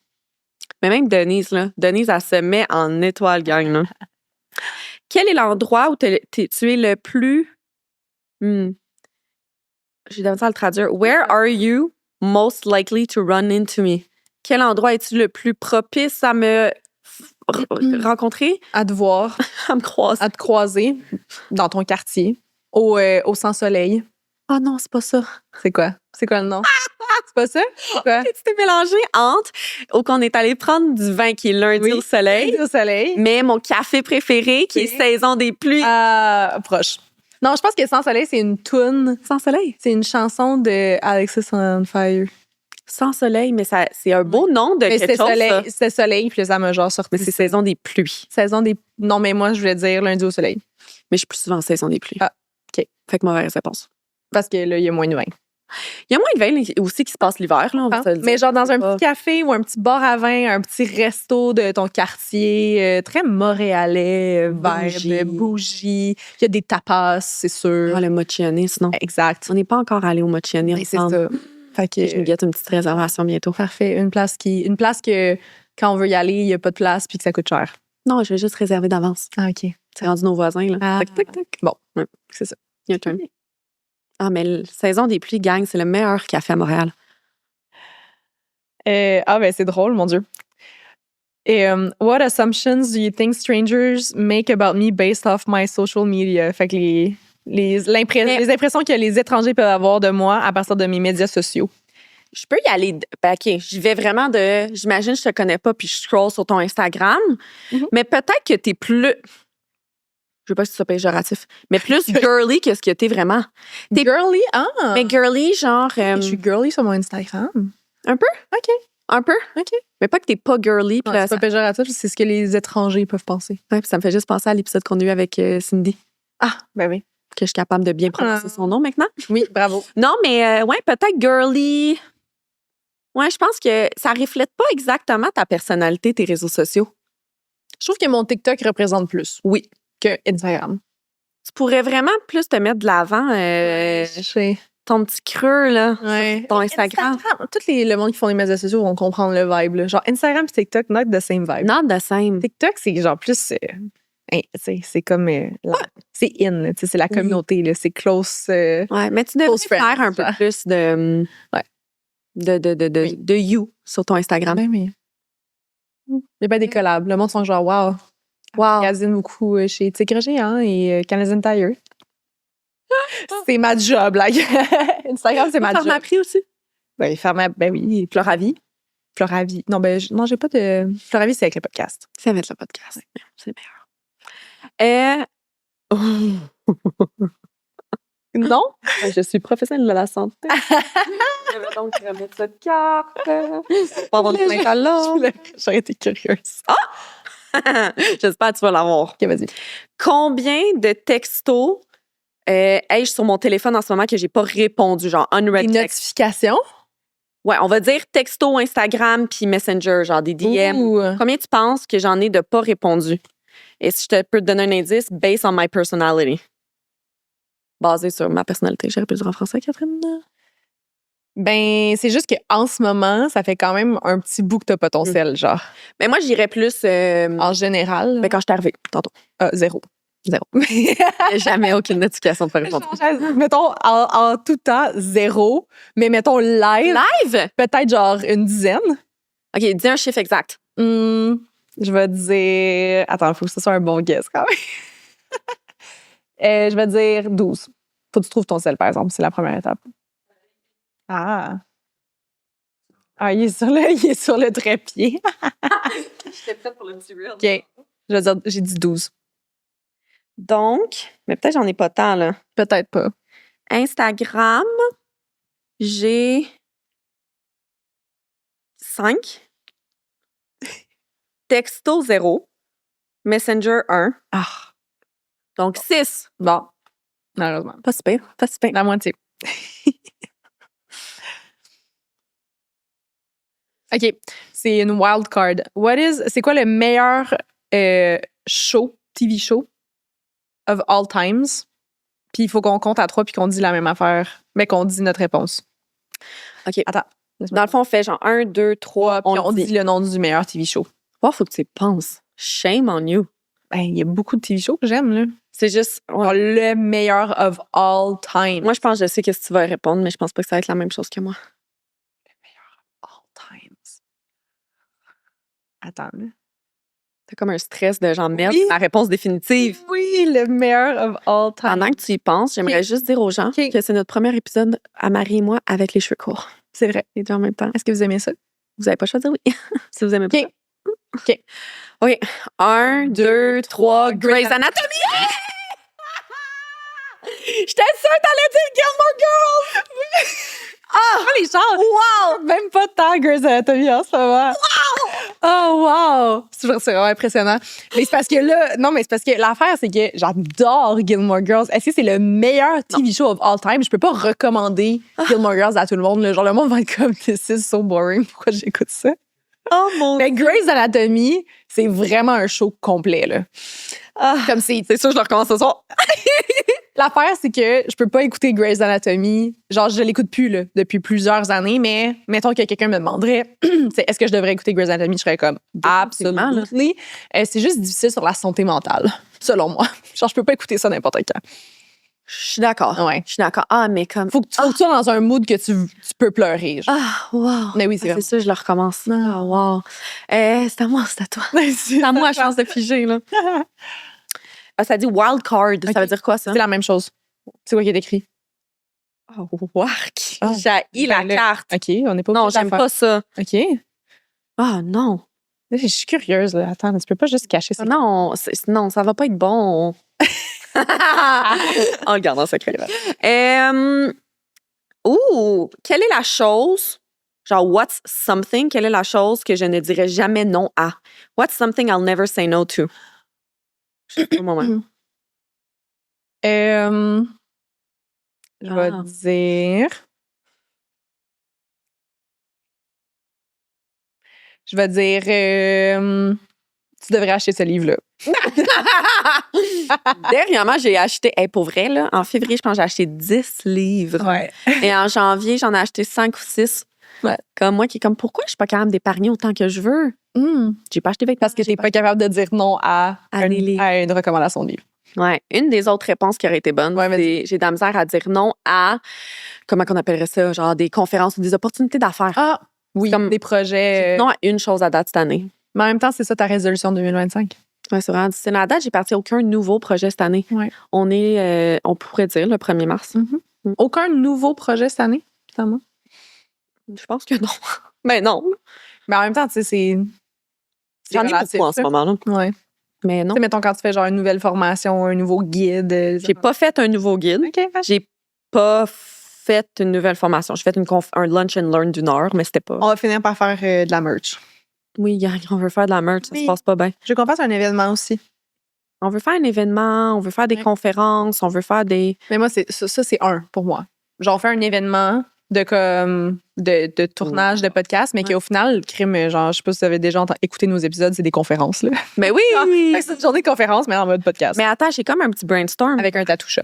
Mais même Denise, là. Denise, elle se met en étoile, gang, là. Quel est l'endroit où tu es le plus... J'ai de la misère à le traduire. Where are you most likely to run into me? Quel endroit es-tu le plus propice à me rencontrer? À te voir, À me croiser. à te croiser dans ton quartier, au Sans Soleil. Ah non, c'est pas ça. C'est quoi? C'est quoi le nom? C'est pas ça? C'est quoi? Tu t'es mélangé entre où qu'on est allé prendre du vin qui est lundi Oui. au soleil, Au soleil. mais mon café préféré qui est saison des pluies. Proche. Non, je pense que Sans Soleil, c'est une toune. Sans soleil. C'est une chanson de Alexis on Fire. Sans soleil, mais ça, c'est un beau nom de Mais quelque chose. Ça. c'était soleil, puis là, ça m'a genre sorti. Mais c'est saison des pluies. Saison des. Non, mais moi, je voulais dire lundi au soleil. Mais je suis plus souvent en saison des pluies. Ah, OK. Fait que mauvaise réponse. Parce que là, il y a moins de vin. Il y a moins de vin aussi qui se passe l'hiver, là, on va se le dire. Mais genre dans un pas... petit café ou un petit bar à vin, un petit resto de ton quartier, très montréalais, vibe, bougie. Il y a des tapas, c'est sûr. Ah, le mochione, sinon. Exact. On n'est pas encore allé au mochione. C'est ça. Fait que, je me guette une petite réservation bientôt. Parfait. Une place que quand on veut y aller, il n'y a pas de place puis que ça coûte cher. Non, je vais juste réserver d'avance. Ah, OK. C'est rendu nos voisins, là. Ah. Tac, tac, tac. Bon, ouais. c'est ça. Your turn. Ah, mais la saison des pluies, gang, c'est le meilleur café à Montréal. Ben c'est drôle, mon Dieu. What assumptions do you think strangers make about me based off my social media? Fait que les impressions que les étrangers peuvent avoir de moi à partir de mes médias sociaux. Je peux y aller. Ben, OK, j'y vais vraiment de. J'imagine, je te connais pas, puis je scroll sur ton Instagram. Mais peut-être que t'es plus. Je veux pas que ce soit péjoratif, mais plus girly que ce que t'es vraiment. T'es girly? Ah! Mais girly, genre. Je suis girly sur mon Instagram. Un peu? OK. Un peu? OK. Mais pas que t'es pas girly. C'est pas péjoratif, c'est ce que les étrangers peuvent penser. Ouais, puis ça me fait juste penser à l'épisode qu'on a eu avec Cindy. Ah, ben oui. Que je suis capable de bien prononcer son nom maintenant. Oui, bravo. Non, mais ouais, peut-être girly. Ouais, je pense que ça reflète pas exactement ta personnalité, tes réseaux sociaux. Je trouve que mon TikTok représente plus. Oui. Que Instagram. Tu pourrais vraiment plus te mettre de l'avant ton petit creux, là, sur ton Instagram. Tout le monde qui font les médias sociaux vont comprendre le vibe. Là. Genre, Instagram et TikTok, not the same vibe. Not the same. TikTok, c'est genre plus... c'est comme... c'est in, c'est la communauté, là, c'est close... ouais, mais tu devrais faire un peu plus de... de you sur ton Instagram. Ben oui. Il y a bien des collabs. Le monde sont genre, wow. Wow. Magasine beaucoup chez Tigre Géant et Canadian Tire. C'est ma job, là. Instagram, c'est ma job. Pharmaprix aussi? Ben oui, Floravie. Floravie. Non, non, j'ai pas de... Floravie, c'est avec le podcast. C'est avec le podcast. C'est meilleur. Non? Je suis professionnelle de la santé. Je vais donc remettre cette carte. Pas avoir de plainte à l'ordre. J'aurais été curieuse. J'espère que tu vas l'avoir. OK, vas-y. Combien de textos ai-je sur mon téléphone en ce moment que j'ai pas répondu, genre Des unread text? notifications? Ouais, on va dire texto, Instagram puis Messenger, genre des DM. Ouh. Combien tu penses que j'en ai de pas répondu? Et si je peux te donner un indice, based on my personality. Basé sur ma personnalité. J'aurais pu le dire en français, Catherine? Ben, c'est juste qu'en ce moment, ça fait quand même un petit bout que t'as pas ton sel, genre. Mais moi, j'irais plus En général, ben, quand je suis arrivée, tantôt. 0. Zéro. Jamais aucune notification de pas répondre. Mettons, en tout temps, 0. Mais mettons live, Live? peut-être genre une dizaine. OK, dis un chiffre exact. Je vais dire... Attends, il faut que ce soit un bon guess quand même. Je vais dire 12. Faut que tu trouves ton sel, par exemple. C'est la première étape. Ah, il est sur le trépied. J'étais prête pour le petit reel. OK. Je vais dire, j'ai dit 12. Donc, mais peut-être j'en ai pas tant, là. Peut-être pas. Instagram, j'ai 5. Texto, 0. Messenger, 1. Ah, Donc, 6. bon. Malheureusement. Pas super, pas super. La moitié. OK. C'est une wild card. C'est quoi le meilleur TV show of all times? Puis il faut qu'on compte à 3 puis qu'on dit la même affaire, mais qu'on dit notre réponse. OK. Attends. Dans le fond, on fait genre 1, 2, 3. Puis on dit le nom du meilleur TV show. Oh, faut que tu y penses. Shame on you. Ben, il y a beaucoup de TV shows que j'aime, là. C'est juste. Genre, le meilleur of all time. Moi, je pense que je sais que tu vas répondre, mais je pense pas que ça va être la même chose que moi. Le meilleur of all times. Attends, là. T'as comme un stress de genre merde, Oui. ma réponse définitive. Oui, le meilleur of all time. Pendant que tu y penses, j'aimerais juste dire aux gens que c'est notre premier épisode à Marie et moi avec les cheveux courts. C'est vrai. Les deux en même temps. Est-ce que vous aimez ça? Vous n'avez pas choisi oui. Si vous aimez pas. OK. OK. 1, 2, 3, Grey's Anatomy! J'étais sûre que t'allais dire Gilmore Girls! Ah, les gens! Wow! Même pas tant Grey's Anatomy en ce moment. Wow! Oh, wow! C'est vraiment impressionnant. Mais c'est parce que là, non, mais c'est parce que l'affaire, c'est que j'adore Gilmore Girls. Est-ce que c'est le meilleur TV show of all time? Je peux pas recommander Gilmore Girls à tout le monde. Là. Genre, le monde va être comme, this is so boring. Pourquoi j'écoute ça? Oh mon Mais Grey's Anatomy, c'est vraiment un show complet, là. Comme c'est sûr, je le recommence ce soir. L'affaire, c'est que je peux pas écouter Grey's Anatomy. Genre, je l'écoute plus là, depuis plusieurs années, mais mettons que quelqu'un me demanderait est-ce que je devrais écouter Grey's Anatomy, je serais comme absolument. C'est juste difficile sur la santé mentale, selon moi. Genre, je peux pas écouter ça n'importe quand. Je suis d'accord. Ouais. Je suis d'accord. Ah, mais comme. Faut que tu sois dans un mood que tu peux pleurer. Genre. Ah, wow. Mais oui, c'est vrai. C'est ça, je le recommence. Ah, wow. C'est à moi, c'est à toi. C'est à moi, chance de figer, là. Ça dit wild card. Okay. Ça veut dire quoi, ça? C'est la même chose. C'est quoi qui est écrit? Oh, wark. J'ai la carte. OK, on n'est pas non, j'aime pas ça. OK. Ah, non. Je suis curieuse, là. Attends, tu peux pas juste cacher ça. Non, non, ça va pas être bon. On le garde en secret. Quelle est la chose, genre, what's something, quelle est la chose que je ne dirais jamais non à? What's something I'll never say no to? Je sais pas, moment. Je vais dire... Je vais dire... tu devrais acheter ce livre-là. Dernièrement, j'ai acheté, pour vrai, là, en février, je pense que j'ai acheté 10 livres. Ouais. Et en janvier, j'en ai acheté 5 ou 6. Ouais. Comme moi, qui est comme, pourquoi je suis pas capable d'épargner autant que je veux? J'ai pas acheté vêtements. Parce que t'es pas capable de dire non à une recommandation de livre. Ouais. Une des autres réponses qui aurait été bonne, c'est j'ai de la misère à dire non à, comment qu'on appellerait ça, genre des conférences ou des opportunités d'affaires. Ah, oui, comme des projets. Non à une chose à date cette année. Mais en même temps, c'est ça ta résolution 2025. Oui, c'est vraiment difficile. À date, j'ai parti aucun nouveau projet cette année. Ouais. On est, on pourrait dire, le 1er mars. Aucun nouveau projet cette année, finalement? Je pense que non. Mais non. Mais en même temps, tu sais, c'est j'en ai beaucoup en ce moment-là. Ouais. Mais non. Tu sais, mettons, quand tu fais genre une nouvelle formation, un nouveau guide. J'ai pas fait un nouveau guide. OK. J'ai pas fait une nouvelle formation. J'ai fait un lunch and learn d'1 heure, mais c'était pas... On va finir par faire de la merch. Oui, gang, on veut faire de la merch, ça se passe pas bien. Je veux qu'on fasse un événement aussi. On veut faire un événement, on veut faire des conférences, on veut faire des... Mais moi, ça, c'est un pour moi. Genre, on fait un événement de tournage de podcast, mais qu'au final, crime, genre, je sais pas si vous avez déjà écouté nos épisodes, c'est des conférences, là. Mais oui! C'est une journée de conférence, mais en mode podcast. Mais attends, j'ai comme un petit brainstorm. Avec un tattoo shop.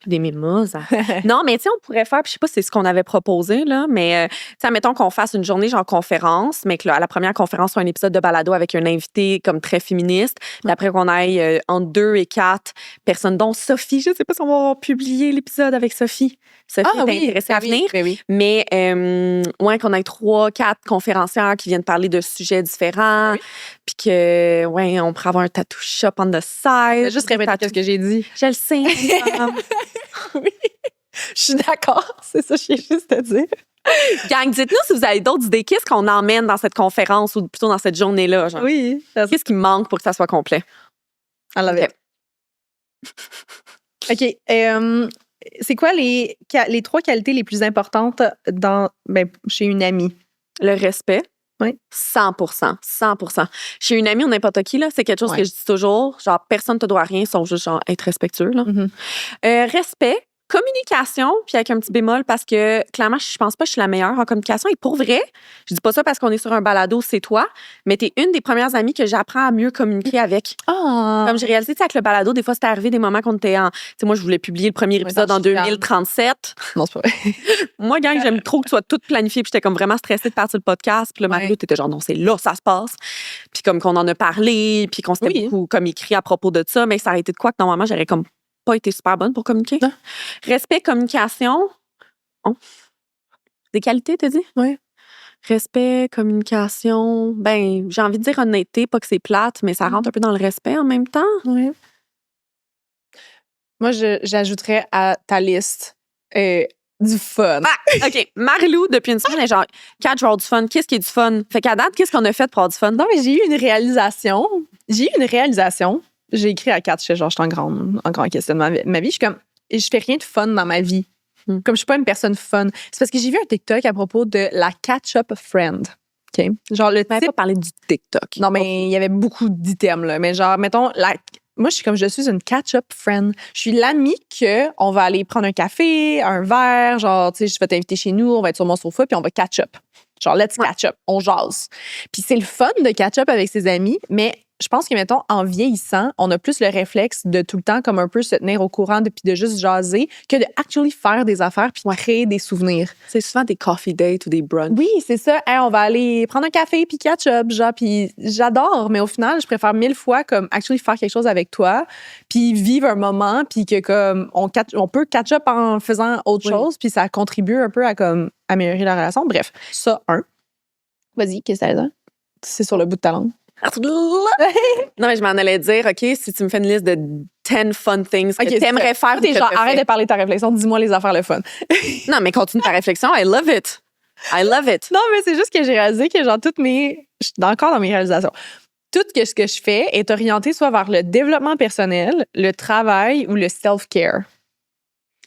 Des mimosas. Non, mais tu sais, on pourrait faire, puis je sais pas si c'est ce qu'on avait proposé, là, mais tu sais, mettons qu'on fasse une journée genre conférence, mais que là, à la première conférence, soit un épisode de balado avec un invité comme très féministe, puis après qu'on aille entre 2 et 4 personnes, dont Sophie. Je sais pas si on va publier l'épisode avec Sophie. Sophie est intéressée à venir. Oui. Mais ouais, qu'on ait 3, 4 conférencières qui viennent parler de sujets différents, puis que, ouais, on pourrait avoir un tattoo shop on the side. Juste répéter ce que j'ai dit. Je le sais. Oui, je suis d'accord. C'est ça que j'ai juste à dire. Gang, dites-nous si vous avez d'autres idées. Qu'est-ce qu'on emmène dans cette conférence ou plutôt dans cette journée-là? Genre? Oui. Qu'est-ce qui manque pour que ça soit complet? I love it. OK. C'est quoi les 3 qualités les plus importantes chez une amie? Le respect. Oui. 100%. Chez une amie ou n'importe qui, là, c'est quelque chose que je dis toujours. Genre, personne ne te doit rien, sauf juste genre, être respectueux. Là. Mm-hmm. Respect. Communication, puis avec un petit bémol parce que clairement, je pense pas que je suis la meilleure en communication. Et pour vrai, je dis pas ça parce qu'on est sur un balado, c'est toi, mais t'es une des premières amies que j'apprends à mieux communiquer avec. Comme j'ai réalisé, tu sais, avec le balado, des fois, c'était arrivé des moments qu'on était en... Tu sais, moi, je voulais publier le premier épisode en 2037. Non, c'est pas vrai. Moi, gang, j'aime trop que tu sois toute planifiée, puis j'étais comme vraiment stressée de partir le podcast. Puis là, Marie-Lou, t'étais genre, non, c'est là, ça se passe. Puis comme qu'on en a parlé, puis qu'on s'était beaucoup comme écrit à propos de ça, mais ça aurait été de quoi que normalement, j'aurais comme pas été super bonne pour communiquer. Non. Respect, communication. Des qualités, t'as dit? Oui. Respect, communication. Ben, j'ai envie de dire honnêteté, pas que c'est plate, mais ça rentre un peu dans le respect en même temps. Oui. Moi, j'ajouterais à ta liste du fun. Ah, OK. Marie-Lou, depuis une semaine, elle est genre, Kat, je vais avoir du fun. Qu'est-ce qui est du fun? Fait qu'à date, qu'est-ce qu'on a fait pour avoir du fun? Non, mais j'ai eu une réalisation. J'ai écrit à Kat, je suis en grand questionnement de ma vie. Je suis comme, je fais rien de fun dans ma vie. Comme je suis pas une personne fun. C'est parce que j'ai vu un TikTok à propos de la catch-up friend. OK? Genre le type... pas parler du TikTok. Non, mais il y avait beaucoup d'items, là. Mais genre, mettons, moi, je suis une catch-up friend. Je suis l'amie on va aller prendre un café, un verre, genre, tu sais, je vais t'inviter chez nous, on va être sur mon sofa, puis on va catch-up. Genre, let's catch up, on jase. Puis c'est le fun de catch up avec ses amis, mais je pense que, mettons, en vieillissant, on a plus le réflexe de tout le temps comme un peu se tenir au courant puis de juste jaser que de actually faire des affaires puis créer des souvenirs. C'est souvent des coffee dates ou des brunchs. Oui, c'est ça. Hey, on va aller prendre un café puis catch up, genre, puis j'adore, mais au final, je préfère 1000 fois comme actually faire quelque chose avec toi puis vivre un moment puis que comme on peut catch up en faisant autre chose puis ça contribue un peu à comme améliorer la relation. Bref, ça, Vas-y, qu'est-ce que t'as dit? C'est sur le bout de ta langue. Non, mais je m'en allais dire, OK, si tu me fais une liste de 10 fun things que t'aimerais faire. T'es genre, arrête de parler de ta réflexion, dis-moi les affaires le fun. Non, mais continue ta réflexion. I love it. Non, mais c'est juste que j'ai réalisé que genre je suis encore dans mes réalisations. Tout ce que je fais est orienté soit vers le développement personnel, le travail ou le self-care.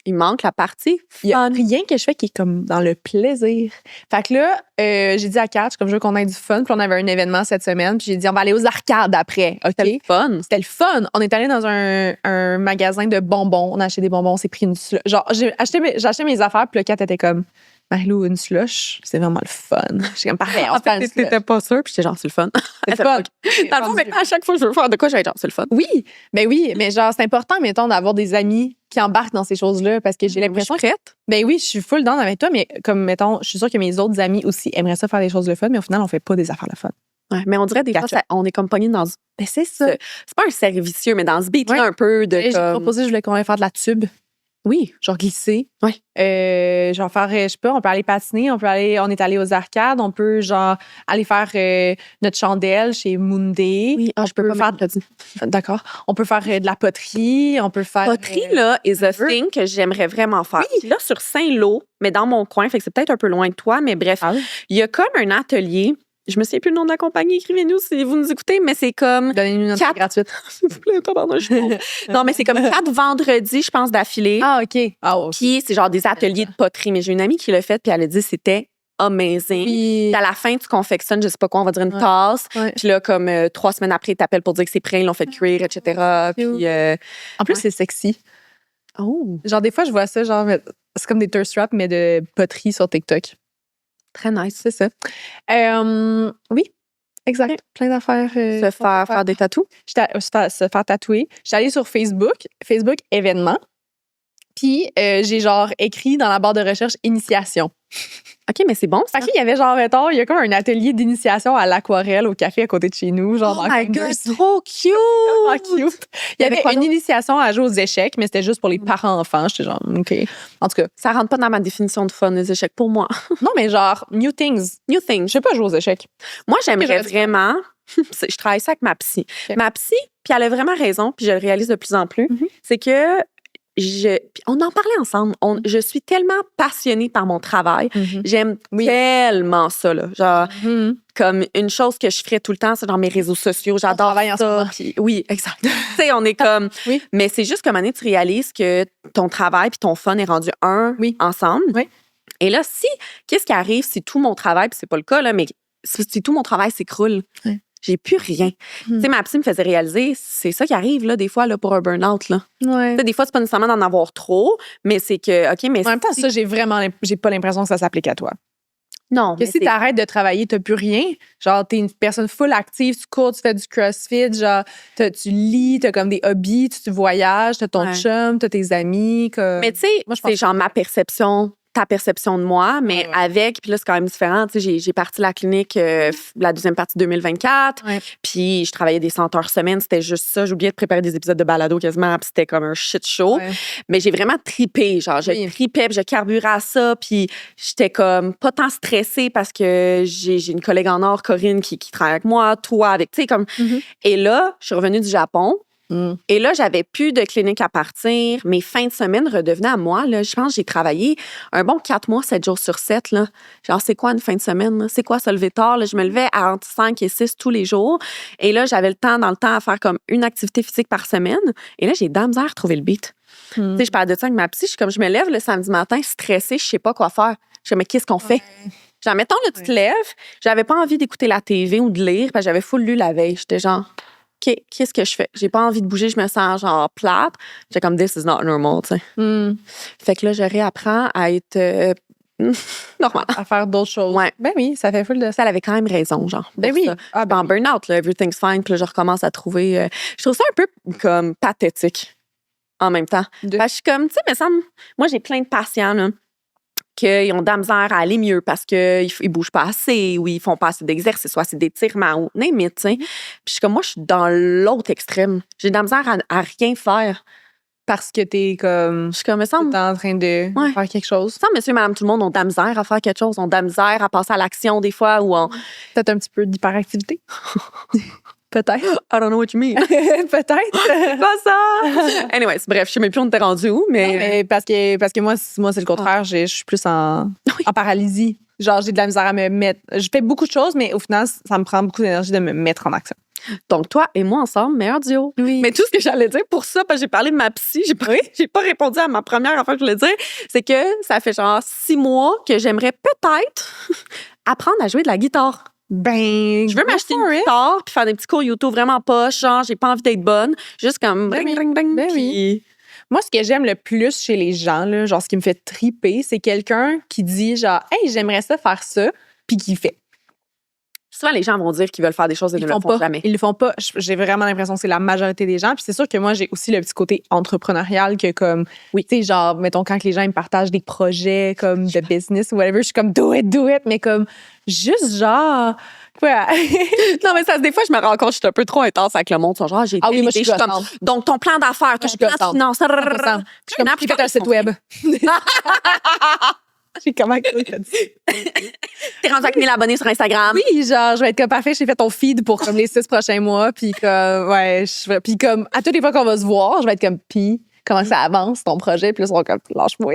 Il manque la partie fun. Il n'y a rien que je fais qui est comme dans le plaisir. Fait que là, j'ai dit à Kat, comme je veux qu'on ait du fun, puis on avait un événement cette semaine, puis j'ai dit, on va aller aux arcades après, OK? C'était le fun. C'était le fun. On est allé dans un magasin de bonbons. On a acheté des bonbons, on s'est pris une slush. Genre, j'ai acheté mes affaires, puis le Kat était comme, Marie-Lou, une slush, c'est vraiment le fun. J'étais comme, parfait, on se fait une slush. T'étais pas sûre, puis j'étais genre, c'est le fun. C'est le fun. Dans le fond, maintenant, à chaque fois que je veux faire de quoi, je vais être genre, c'est le fun. Oui, mais genre, c'est important, mettons, d'avoir des amis qui embarquent dans ces choses-là, parce que j'ai l'impression que... Ben oui, je suis full down avec toi, mais comme, mettons, je suis sûre que mes autres amis aussi aimeraient ça faire des choses de fun, mais au final, on fait pas des affaires de fun. Ouais, mais on dirait des fois, on est comme pogné dans... Ben c'est ça. C'est pas un servicieux, mais dans ce beat-là, un peu de... J'ai proposé, je voulais qu'on aille faire de la tube. Oui. Genre glisser. Oui. Genre faire, je sais pas, on peut aller patiner, on est allé aux arcades, on peut genre aller faire notre chandelle chez Moondé. Oui, je peux pas faire de D'accord. On peut faire de la poterie, on peut faire... Poterie, là, is a thing que j'aimerais vraiment faire. Oui. Là, sur Saint-Lô, mais dans mon coin, fait que c'est peut-être un peu loin de toi, mais bref, il y a comme un atelier je me souviens plus le nom de la compagnie, écrivez-nous si vous nous écoutez, mais c'est comme... Donnez-nous une entrée gratuite. S'il vous plaît, tabarnak, je suis pauvre. Non, mais c'est comme 4 vendredis, je pense, d'affilée. Ah, OK. Ah, ouais. Puis c'est genre des ateliers de poterie. Mais j'ai une amie qui l'a fait, puis elle a dit que c'était amazing. Puis, Puis à la fin, tu confectionnes, je sais pas quoi, on va dire une tasse. ouais. Puis là, comme 3 semaines après, ils t'appellent pour dire que c'est prêt, ils l'ont fait cuire, etc. Puis... en plus, ouais. c'est sexy. Oh, Genre, des fois, je vois ça, genre, c'est comme des thirst traps, mais de poterie sur TikTok. très nice. C'est ça. Oui, exact. Plein d'affaires. Se faire des tatous. Se faire tatouer. J'étais allée sur Facebook événements. Puis, j'ai genre écrit dans la barre de recherche initiation. OK, mais c'est bon, ça. Fait qu'il y avait genre, mettons, il y a comme un atelier d'initiation à l'aquarelle au café à côté de chez nous. Genre, Oh dans my God, Fingers. trop cute! Ah, cute. Il y avait quoi une initiation à jouer aux échecs, mais c'était juste pour les parents-enfants. J'étais genre, OK. En tout cas, Ça rentre pas dans ma définition de fun, les échecs, pour moi. non, mais genre, new things. New thing. Je sais pas jouer aux échecs. Moi, j'aimerais j'aurais dû vraiment... je travaille ça avec ma psy. OK. Ma psy, puis elle a vraiment raison, puis je le réalise de plus en plus, Mhm. c'est que puis on en parlait ensemble. Je suis tellement passionnée par mon travail. J'aime Oui. tellement ça, là. Genre, Mhm. comme une chose que je ferais tout le temps, c'est dans mes réseaux sociaux. J'adore travaille en ce ça. moment. Puis oui, exact. Tu sais, on est comme... Oui. Mais c'est juste qu'à un moment donné, tu réalises que ton travail puis ton fun est rendu Oui. ensemble. Oui. Et là, qu'est-ce qui arrive si tout mon travail, puis c'est pas le cas, là, mais si tout mon travail s'écroule, Oui. j'ai plus rien. Tu sais, ma psy me faisait réaliser, c'est ça qui arrive, là, des fois, là, pour un burn-out, là. Ouais. Tu sais, des fois, c'est pas nécessairement d'en avoir trop, mais c'est que, OK, mais En même temps, ça, j'ai pas l'impression que ça s'applique à toi. non. Que si t'arrêtes de travailler, t'as plus rien. Genre, t'es une personne full active, tu cours, tu fais du crossfit, genre, tu lis, t'as comme des hobbies, tu voyages, t'as ton Ouais. chum, t'as tes amis. Mais tu sais, Moi, je pense c'est genre ma perception, ta perception de moi, mais Ouais. avec, puis là, c'est quand même différent. Tu sais, j'ai parti la clinique la deuxième partie 2024, Ouais. puis je travaillais des 100 heures semaine, c'était juste ça. J'oubliais de préparer des épisodes de balado quasiment, puis c'était comme un shit show. Ouais. Mais j'ai vraiment tripé, genre, je Oui. tripais, puis je carburais à ça, puis j'étais comme pas tant stressée parce que j'ai une collègue en or, Corinne, qui travaille avec moi, toi, avec, tu sais, comme... Mhm. Et là, je suis revenue du Japon, Mm. et là, j'avais plus de clinique à partir. Mes fins de semaine redevenaient à moi. Là. Je pense que j'ai travaillé un bon 4 mois, 7 jours sur 7. Là. Genre, c'est quoi une fin de semaine? Là? C'est quoi se lever tard? Là? Je me levais à entre 5 et 6 tous les jours. Et là, j'avais dans le temps à faire comme une activité physique par semaine. Et là, j'ai de la misère à trouver le beat. Mm. Tu sais, je parlais de ça avec ma psy. Je me lève le samedi matin stressée, je sais pas quoi faire. Je dis, mais qu'est-ce qu'on fait? Genre, mettons, là, tu te lèves. J'avais pas envie d'écouter la TV ou de lire, parce que j'avais full lu la veille. J'étais genre... OK, qu'est-ce que je fais? J'ai pas envie de bouger, je me sens genre plate. J'étais comme, this is not normal, tu sais. Mm. Fait que là, je réapprends à être normale. À faire d'autres choses. Ouais. Ben oui, ça fait full de ça. Ça, elle avait quand même raison, genre. Ben pour oui. ça. Ah, En burn-out, là, everything's fine. Puis là, je recommence à trouver... je trouve ça un peu comme pathétique en même temps. Parce que je suis comme, tu sais, me semble... Moi, j'ai plein de patients, là, qu'ils ont de la misère à aller mieux parce qu'ils ne bougent pas assez ou ils font pas assez d'exercice ou assez d'étirements ou name it, tu sais. Puis je suis comme, moi, je suis dans l'autre extrême. J'ai de la misère à rien faire. Parce que t'es comme... Je suis comme, me semble... T'es en train de Ouais. faire quelque chose. Ça, monsieur, madame, tout le monde ont de la misère à faire quelque chose, ont de la misère à passer à l'action des fois ou on... Peut-être un petit peu d'hyperactivité. Peut-être. I don't know what you mean. Peut-être. Pas ça! Anyways, bref, je sais même plus on était rendu où, mais... Mais parce que moi, c'est le contraire. Je suis plus en paralysie. Genre, j'ai de la misère à me mettre... Je fais beaucoup de choses, mais au final, ça me prend beaucoup d'énergie de me mettre en action. Donc, toi et moi ensemble, meilleur duo. Oui. Mais tout ce que j'allais dire pour ça, parce que j'ai parlé de ma psy, j'ai pas répondu à ma première affaire que je voulais dire, c'est que ça fait genre 6 mois que j'aimerais peut-être apprendre à jouer de la guitare. Ben, Je veux m'acheter une guitare puis faire des petits cours YouTube vraiment poche, genre j'ai pas envie d'être bonne, juste comme Ben ring, oui. ring, ring, Ben puis- Moi, ce que j'aime le plus chez les gens, là, genre ce qui me fait triper, c'est quelqu'un qui dit genre, hey, j'aimerais ça faire ça, puis qui fait. Souvent, les gens vont dire qu'ils veulent faire des choses et Ils ne le le font font pas. jamais. Ils le font pas. J'ai vraiment l'impression que c'est la majorité des gens. Puis c'est sûr que moi, j'ai aussi le petit côté entrepreneurial que comme, Oui. tu sais, genre, mettons, quand les gens ils me partagent des projets comme de business ou whatever, je suis comme, do it, mais comme, juste genre, quoi. Non, mais ça, des fois, je me rends compte que je suis un peu trop intense avec le monde. Ils sont genre, j'ai Ah oui, telle moi, je idée. suis Je suis comme, gossante. donc, ton plan d'affaires, ton je suis plan de gossante. finances. Je suis comme, j'ai fait un site web. J'ai comment t'as dit? T'es rendu avec 1000 abonnés sur Instagram. Oui, genre, je vais être comme parfait, j'ai fait ton feed pour comme les 6 prochains mois, puis comme, ouais, puis comme, à toutes les fois qu'on va se voir, je vais être comme, puis, comment ça avance, ton projet, puis là, ils sont comme, lâche-moi.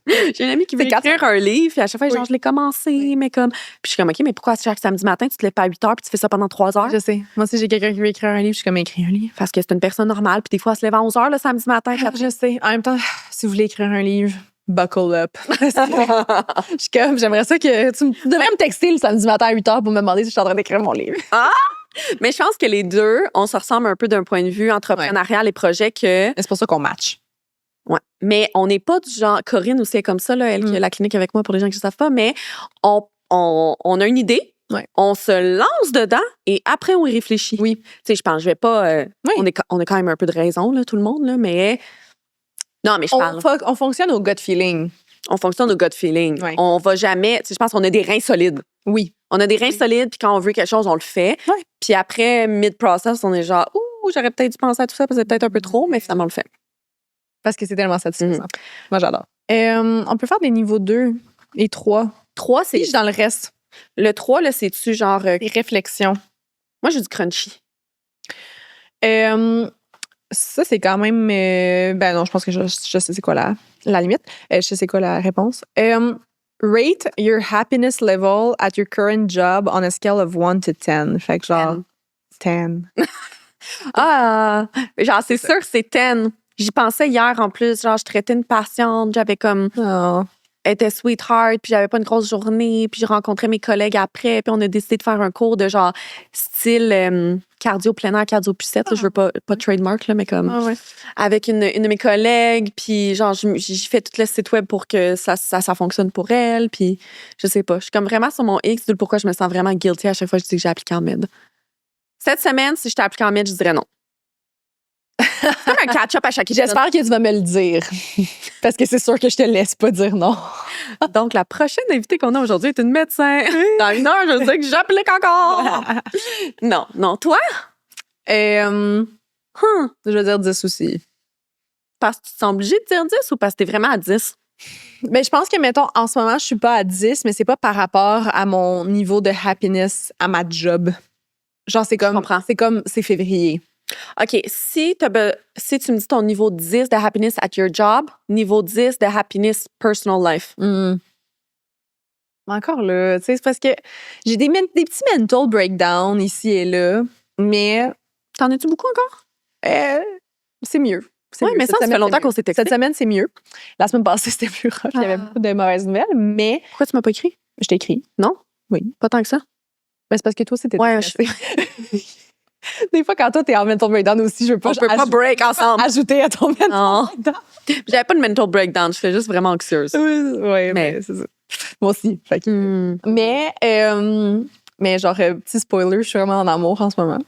J'ai une amie qui veut écrire un livre, puis à chaque fois, genre, je l'ai commencé, mais comme. Puis je suis comme, OK, mais pourquoi chaque samedi matin, tu te lèves pas à 8 heures, puis tu fais ça pendant 3 heures? Je sais. Moi aussi, j'ai quelqu'un qui veut écrire un livre, je suis comme, écrire un livre. Parce que c'est une personne normale, puis des fois, elle se lève à 11 heures le samedi matin. Puis après... Je sais. En même temps, si vous voulez écrire un livre, buckle up. Je suis comme, j'aimerais ça que tu devrais me texter le samedi matin à 8 heures pour me demander si je suis en train d'écrire mon livre. Mais je pense que les deux, on se ressemble un peu d'un point de vue entrepreneurial et projet que. C'est pour ça qu'on match. Ouais. Mais on n'est pas du genre. Corinne aussi est comme ça, là, elle qui a la clinique avec moi pour les gens qui ne savent pas, mais on a une idée. Ouais. On se lance dedans et après, on y réfléchit. Oui. Tu sais, je pense, je vais pas. Oui. On a quand même un peu de raison, là, tout le monde, là, mais. Non, mais je parle. On fonctionne au gut feeling. On fonctionne au gut feeling. Ouais. On va jamais. Tu sais, je pense qu'on a des reins solides. Oui. On a des reins solides, puis quand on veut quelque chose, on le fait. Ouais. Puis après, mid-process, on est genre, ouh, j'aurais peut-être dû penser à tout ça, parce que c'est peut-être un peu trop, mais finalement, on le fait. Parce que c'est tellement satisfaisant. Moi, j'adore. On peut faire des niveaux 2 et 3. 3, c'est. Puis dans le reste. Le 3, là, c'est-tu genre. Les réflexions. Moi, j'ai du crunchy. Ça, c'est quand même. Ben non, je pense que je sais c'est quoi la limite. Je sais c'est quoi la réponse. Rate your happiness level at your current job on a scale of 1 to 10. Fait que genre 10. Ah! Genre, c'est sûr, c'est 10. J'y pensais hier en plus. Genre, je traitais une patiente, j'avais comme. Oh. Elle était sweetheart, puis j'avais pas une grosse journée, puis j'ai rencontré mes collègues après, puis on a décidé de faire un cours de genre style cardio plein air, cardio pucette. Je veux pas trademark, là, mais comme avec une de mes collègues, puis genre j'ai fait tout le site web pour que ça fonctionne pour elle, puis je sais pas. Je suis comme vraiment sur mon X, d'où pourquoi je me sens vraiment guilty à chaque fois que je dis que j'ai appliqué en med. Cette semaine, si j'étais appliqué en med, je dirais non. C'est comme un catch-up à chaque épisode. J'espère que tu vas me le dire. Parce que c'est sûr que je te laisse pas dire non. Donc, la prochaine invitée qu'on a aujourd'hui est une médecin. Dans 1 heure, je sais que j'applique encore. Non. Toi? Je vais dire 10 aussi. Parce que tu te sens obligée de dire 10 ou parce que t'es vraiment à 10? Ben, je pense que, mettons, en ce moment, je suis pas à 10, mais c'est pas par rapport à mon niveau de happiness à ma job. Genre, c'est février. OK, si tu me dis ton niveau 10 de happiness at your job, niveau 10 de happiness personal life. Encore là, tu sais, c'est parce que j'ai des petits mental breakdowns ici et là, mais... T'en as-tu beaucoup encore? C'est mieux. Oui, mais ça fait longtemps qu'on s'est texté. Cette semaine, c'est mieux. La semaine passée, c'était plus rough. Il y avait beaucoup de mauvaises nouvelles, mais... Pourquoi tu m'as pas écrit? Je t'ai écrit. Non? Oui. Pas tant que ça? Ben, c'est parce que toi, c'était... Ouais, Des fois, quand toi, t'es en mental breakdown aussi, je veux pas... On peut pas break ensemble. Ajouter à ton mental breakdown. J'avais pas de mental breakdown, je fais juste vraiment anxieuse. Oui, mais c'est ça. Moi aussi. Fait que... Mais genre, petit spoiler, je suis vraiment en amour en ce moment.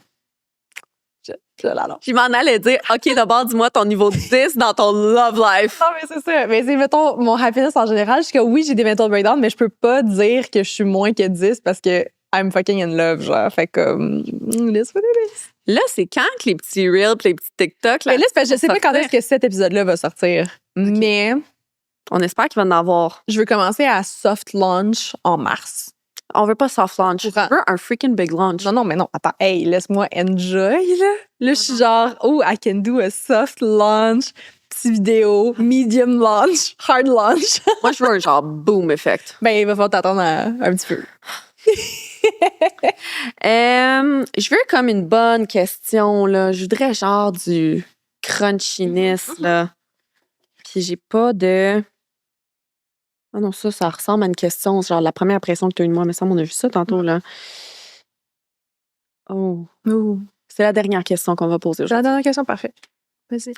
Je m'en allais dire, OK, d'abord, dis-moi ton niveau 10 dans ton love life. Non, mais c'est ça. Mais c'est, mettons, mon happiness en général, je dis que oui, j'ai des mental breakdowns, mais je peux pas dire que je suis moins que 10 parce que I'm fucking in love, genre. Fait comme, this what it is. Là, c'est quand que les petits reels pis les petits TikTok, là? Mais là, c'est parce que je sais pas quand est-ce que cet épisode-là va sortir. Okay. Mais. On espère qu'il va en avoir. Je veux commencer à soft launch en mars. On veut pas soft launch. On veut un freaking big launch. Non, mais non. Attends. Hey, laisse-moi enjoy, là. Là, je suis genre, oh, I can do a soft launch, petite vidéo, medium launch, hard launch. Moi, je veux un genre boom effect. Ben, il va falloir t'attendre un petit peu. Je veux comme une bonne question, là. Je voudrais genre du crunchiness, là. Puis j'ai pas de... Ah non, ça ressemble à une question. Genre la première impression que tu as eue de moi, mais ça, on a vu ça tantôt, là. Oh. C'est la dernière question qu'on va poser aujourd'hui. La dernière question, parfait. Vas-y.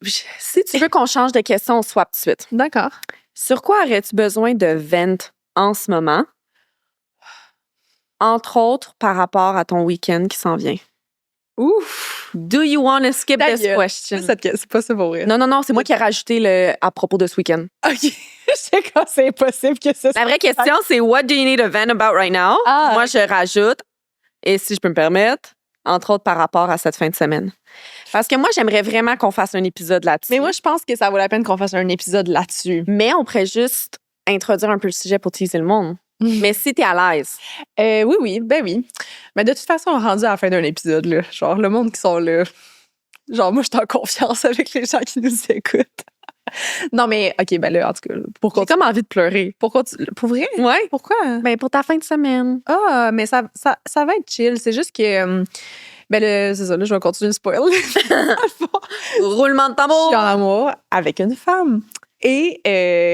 Si tu veux qu'on change de question, on swap tout de suite. D'accord. Sur quoi aurais-tu besoin de vent en ce moment? Entre autres, par rapport à ton week-end qui s'en vient. Ouf! Do you want to skip this question? C'est pas ça pour vrai. Non, c'est moi qui ai rajouté à propos de ce week-end. OK. Je sais quand c'est impossible que ça. La vraie question, c'est what do you need a vent about right now? Moi, je rajoute, et si je peux me permettre, entre autres par rapport à cette fin de semaine. Parce que moi, j'aimerais vraiment qu'on fasse un épisode là-dessus. Mais moi, je pense que ça vaut la peine qu'on fasse un épisode là-dessus. Mais on pourrait juste introduire un peu le sujet pour teaser le monde. Mais si t'es à l'aise. Oui, ben oui. Mais de toute façon, rendu à la fin d'un épisode, là, genre, le monde qui sont là, genre, moi, je suis en confiance avec les gens qui nous écoutent. Non, mais, OK, ben là, en tout cas, J'ai comme envie de pleurer. pour vrai? Ouais. Pourquoi? Ben, pour ta fin de semaine. Ah, mais ça va être chill. C'est juste que, ben là, c'est ça, là, je vais continuer de spoil. Roulement de Je suis en tambour. amour avec une femme. Et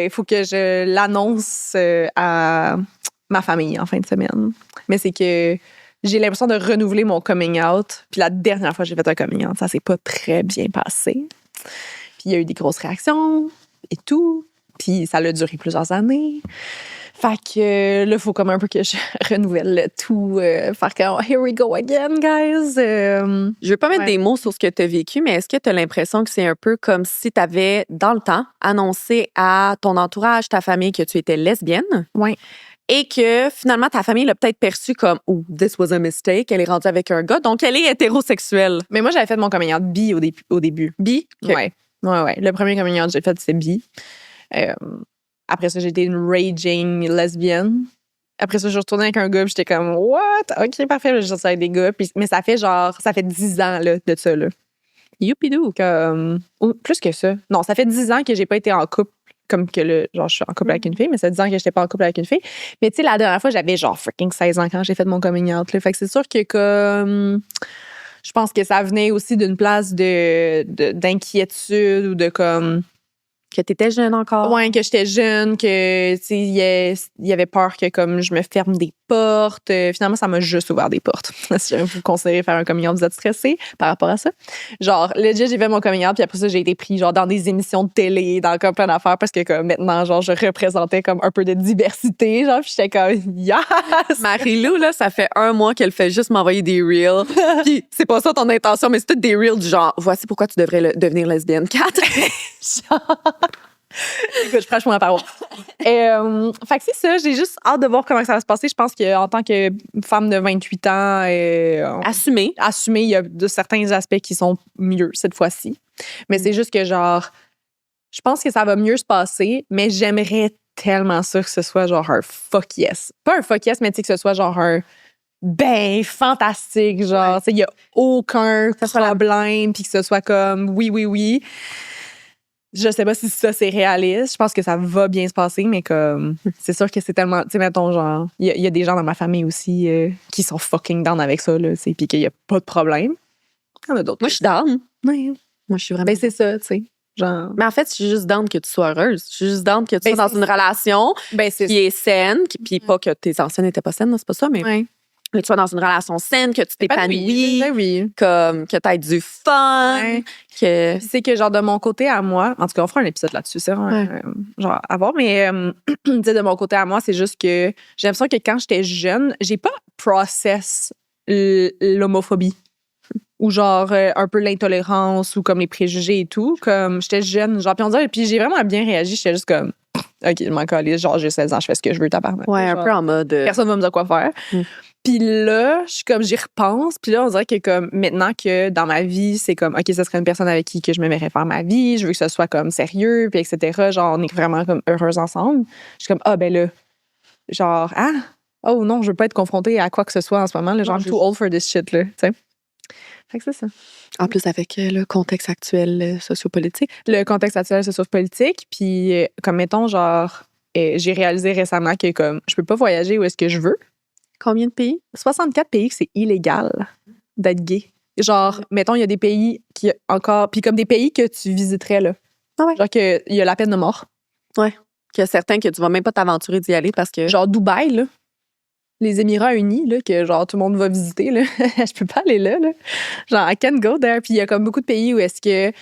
il faut que je l'annonce à ma famille en fin de semaine. Mais c'est que j'ai l'impression de renouveler mon coming out. Puis la dernière fois que j'ai fait un coming out, ça s'est pas très bien passé. Puis il y a eu des grosses réactions et tout. Puis ça a duré plusieurs années. Fait que là, il faut comme un peu que je renouvelle le tout. Faire comme, here we go again, guys. Je veux pas mettre Ouais. des mots sur ce que tu as vécu, mais est-ce que tu as l'impression que c'est un peu comme si tu avais, dans le temps, annoncé à ton entourage, ta famille, que tu étais lesbienne? Ouais. Et que finalement, ta famille l'a peut-être perçu comme « Oh, this was a mistake. Elle est rendue avec un gars. Donc, elle est hétérosexuelle. Mais moi, j'avais fait mon coming out bi au début. » Bi? OK. Ouais. Le premier coming out que j'ai fait, c'est bi. Après ça, j'ai été une raging lesbienne. Après ça, je suis retournée avec un gars, puis j'étais comme, what? OK, parfait, j'ai sorti avec des gars. Mais ça fait 10 ans là, de ça. Là. Youpidou. Ou plus que ça. Non, ça fait 10 ans que j'ai pas été en couple. Comme que genre, je suis en couple avec une fille, mais ça fait 10 ans que j'étais pas en couple avec une fille. Mais tu sais, la dernière fois, j'avais genre freaking 16 ans quand j'ai fait mon coming out. Là. Fait que c'est sûr que comme. Je pense que ça venait aussi d'une place d'inquiétude ou de comme. Que tu étais jeune encore. Ouais, que j'étais jeune, que tu sais, il y avait peur que comme je me ferme des portes. Finalement, ça m'a juste ouvert des portes. Si vous considérez faire un coming out, vous êtes stressé par rapport à ça. Genre, legit, j'ai fait mon coming out, puis après ça, j'ai été pris genre dans des émissions de télé, dans comme plein d'affaires, parce que comme maintenant, genre, je représentais comme un peu de diversité, genre, puis j'étais comme yes! Marie-Lou, là, ça fait 1 mois qu'elle fait juste m'envoyer des reels. Puis c'est pas ça ton intention, mais c'est tout des reels du genre « Voici pourquoi tu devrais devenir lesbienne. » 4. Écoute, je prêche pour ma parole. Fait que c'est ça, j'ai juste hâte de voir comment ça va se passer. Je pense qu'en tant que femme de 28 ans, Assumé. assumer, il y a de certains aspects qui sont mieux cette fois-ci. Mais c'est juste que, genre, je pense que ça va mieux se passer, mais j'aimerais tellement ça que ce soit genre un fuck yes. Pas un fuck yes, mais tu sais, que ce soit genre un ben fantastique, genre, tu sais, il y a aucun problème, puis que ce soit comme oui. Je sais pas si ça, c'est réaliste. Je pense que ça va bien se passer, mais comme, c'est sûr que c'est tellement, tu sais, mettons, genre, il y a des gens dans ma famille aussi qui sont fucking down avec ça, là, puis qu'il y a pas de problème. Il y en a d'autres. Moi, je suis down. Ouais. Moi, je suis vraiment. Ben, c'est ça, tu sais. Genre. Mais en fait, je suis juste down que tu sois heureuse. Je suis juste down que tu sois dans une relation Ben, c'est qui est saine, puis pas que tes anciennes n'étaient pas saines, là, c'est pas ça, mais Ouais. que tu sois dans une relation saine, que tu t'épanouis, Ben oui. comme que tu aies du fun, Ouais. que... Puis c'est que, genre, de mon côté à moi, en tout cas, on fera un épisode là-dessus, c'est genre, à voir, mais, tu sais, de mon côté à moi, c'est juste que j'ai l'impression que quand j'étais jeune, j'ai pas process l'homophobie ou genre un peu l'intolérance ou comme les préjugés et tout. Comme j'étais jeune, genre, puis on dirait, puis j'ai vraiment bien réagi, j'étais juste comme, OK, je m'en calisse, genre, j'ai 16 ans, je fais ce que je veux, tabarnak. Ouais, un Genre, peu en mode... personne va me dire quoi faire. Puis là, je suis comme, j'y repense. Puis là, on dirait que comme maintenant que dans ma vie, c'est comme, OK, ce serait une personne avec qui que je me verrais faire ma vie. Je veux que ce soit comme sérieux, puis etc. Genre, on est vraiment comme heureux ensemble. Je suis comme, ah, ben là, genre, ah, oh non, je veux pas être confrontée à quoi que ce soit en ce moment. Là, genre, I'm too old for this shit, là, tu sais. Fait que c'est ça. En plus, avec le contexte actuel sociopolitique. Le contexte actuel socio-politique, puis comme mettons, genre, j'ai réalisé récemment que comme, je peux pas voyager où est-ce que je veux. Combien de pays? 64 pays que c'est illégal d'être gay. Genre, mettons, il y a des pays qui encore... Puis comme des pays que tu visiterais, là. Ah ouais. Genre qu'il y a la peine de mort. Ouais. Qu'il y a certains que tu vas même pas t'aventurer d'y aller parce que... Genre Dubaï, là. Les Émirats unis, là, que genre tout le monde va visiter, là. Je peux pas aller là, là. Genre, I can't go there. Puis il y a comme beaucoup de pays où est-ce que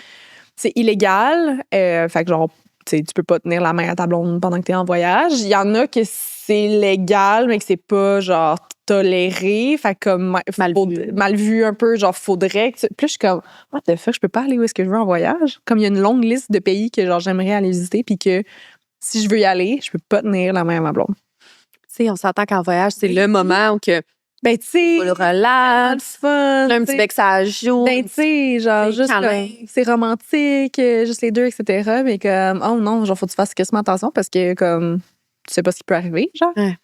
c'est illégal. Fait que genre, tu sais, tu peux pas tenir la main à ta blonde pendant que t'es en voyage. Il y en a que c'est légal, mais que c'est pas, genre, toléré. Fait que comme mal vu un peu, genre, faudrait que Puis là, je suis comme, what the fuck, je peux pas aller où est-ce que je veux en voyage? Comme il y a une longue liste de pays que, genre, j'aimerais aller visiter, puis que si je veux y aller, je peux pas tenir la main à ma blonde. Tu sais, on s'entend qu'en voyage, c'est le moment où que... Ben, tu sais, le relax, fun, un petit bec ça joue. Ben, tu sais, genre, juste câlin. c'est romantique, juste les deux, etc. Mais comme, oh non, genre, faut que tu fasses quasiment attention parce que, comme, tu sais pas ce qui peut arriver, genre. Ouais.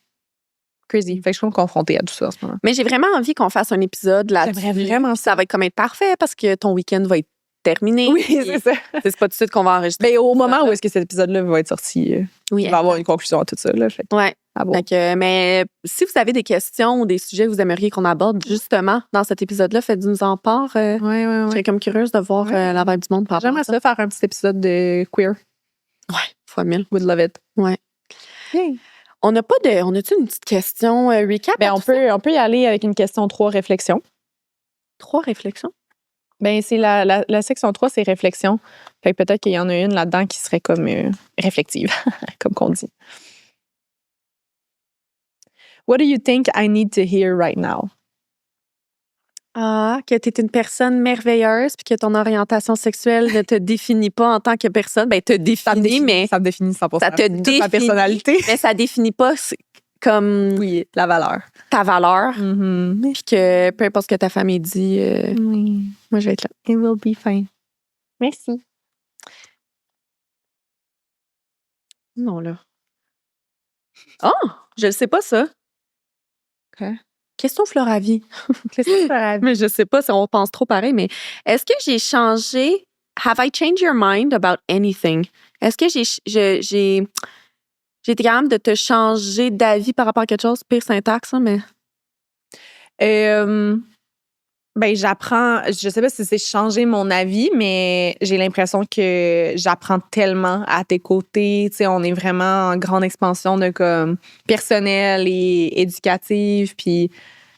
crazy. Fait que je suis confrontée à tout ça en ce moment. Mais j'ai vraiment envie qu'on fasse un épisode là-dessus. J'aimerais vraiment ça. Va être comme être parfait parce que ton week-end va être terminé. Oui, c'est ça. C'est pas tout de suite qu'on va enregistrer. Mais au moment où est-ce que cet épisode-là va être sorti, oui, il va y avoir une conclusion à tout ça. Là, fait. Ouais. Bon. Donc, mais si vous avez des questions ou des sujets que vous aimeriez qu'on aborde justement dans cet épisode-là, faites-nous en part. Je serais comme curieuse de voir la vibe du monde par rapport à J'aimerais ça faire un petit épisode de queer. Ouais, fois 1000. Would love it. Ouais. Yay. On a-tu une petite question recap? Ben, on peut y aller avec une question 3, réflexion. 3 réflexions? Ben, c'est la section 3, c'est réflexion. Fait que peut-être qu'il y en a une là-dedans qui serait comme réflexive, comme qu'on dit. What do you think I need to hear right now? Ah, que tu es une personne merveilleuse puis que ton orientation sexuelle ne te définit pas en tant que personne. Ben, te définit, mais... Ça me définit 100%. Ça te définit. Ma personnalité. Mais ça définit pas comme... Oui, la valeur. Ta valeur. Mm-hmm. Puis que peu importe ce que ta famille dit, oui. Moi, je vais être là. It will be fine. Merci. Non, là. Oh! Je le sais pas, ça. OK. Question Floravie. Mais je sais pas si on pense trop pareil, mais est-ce que j'ai changé... Have I changed your mind about anything? Est-ce que j'ai été capable de te changer d'avis par rapport à quelque chose? Pire syntaxe, mais... Ben, j'apprends, je sais pas si c'est changer mon avis, mais j'ai l'impression que j'apprends tellement à tes côtés. Tu sais, on est vraiment en grande expansion de comme personnel et éducative. Puis,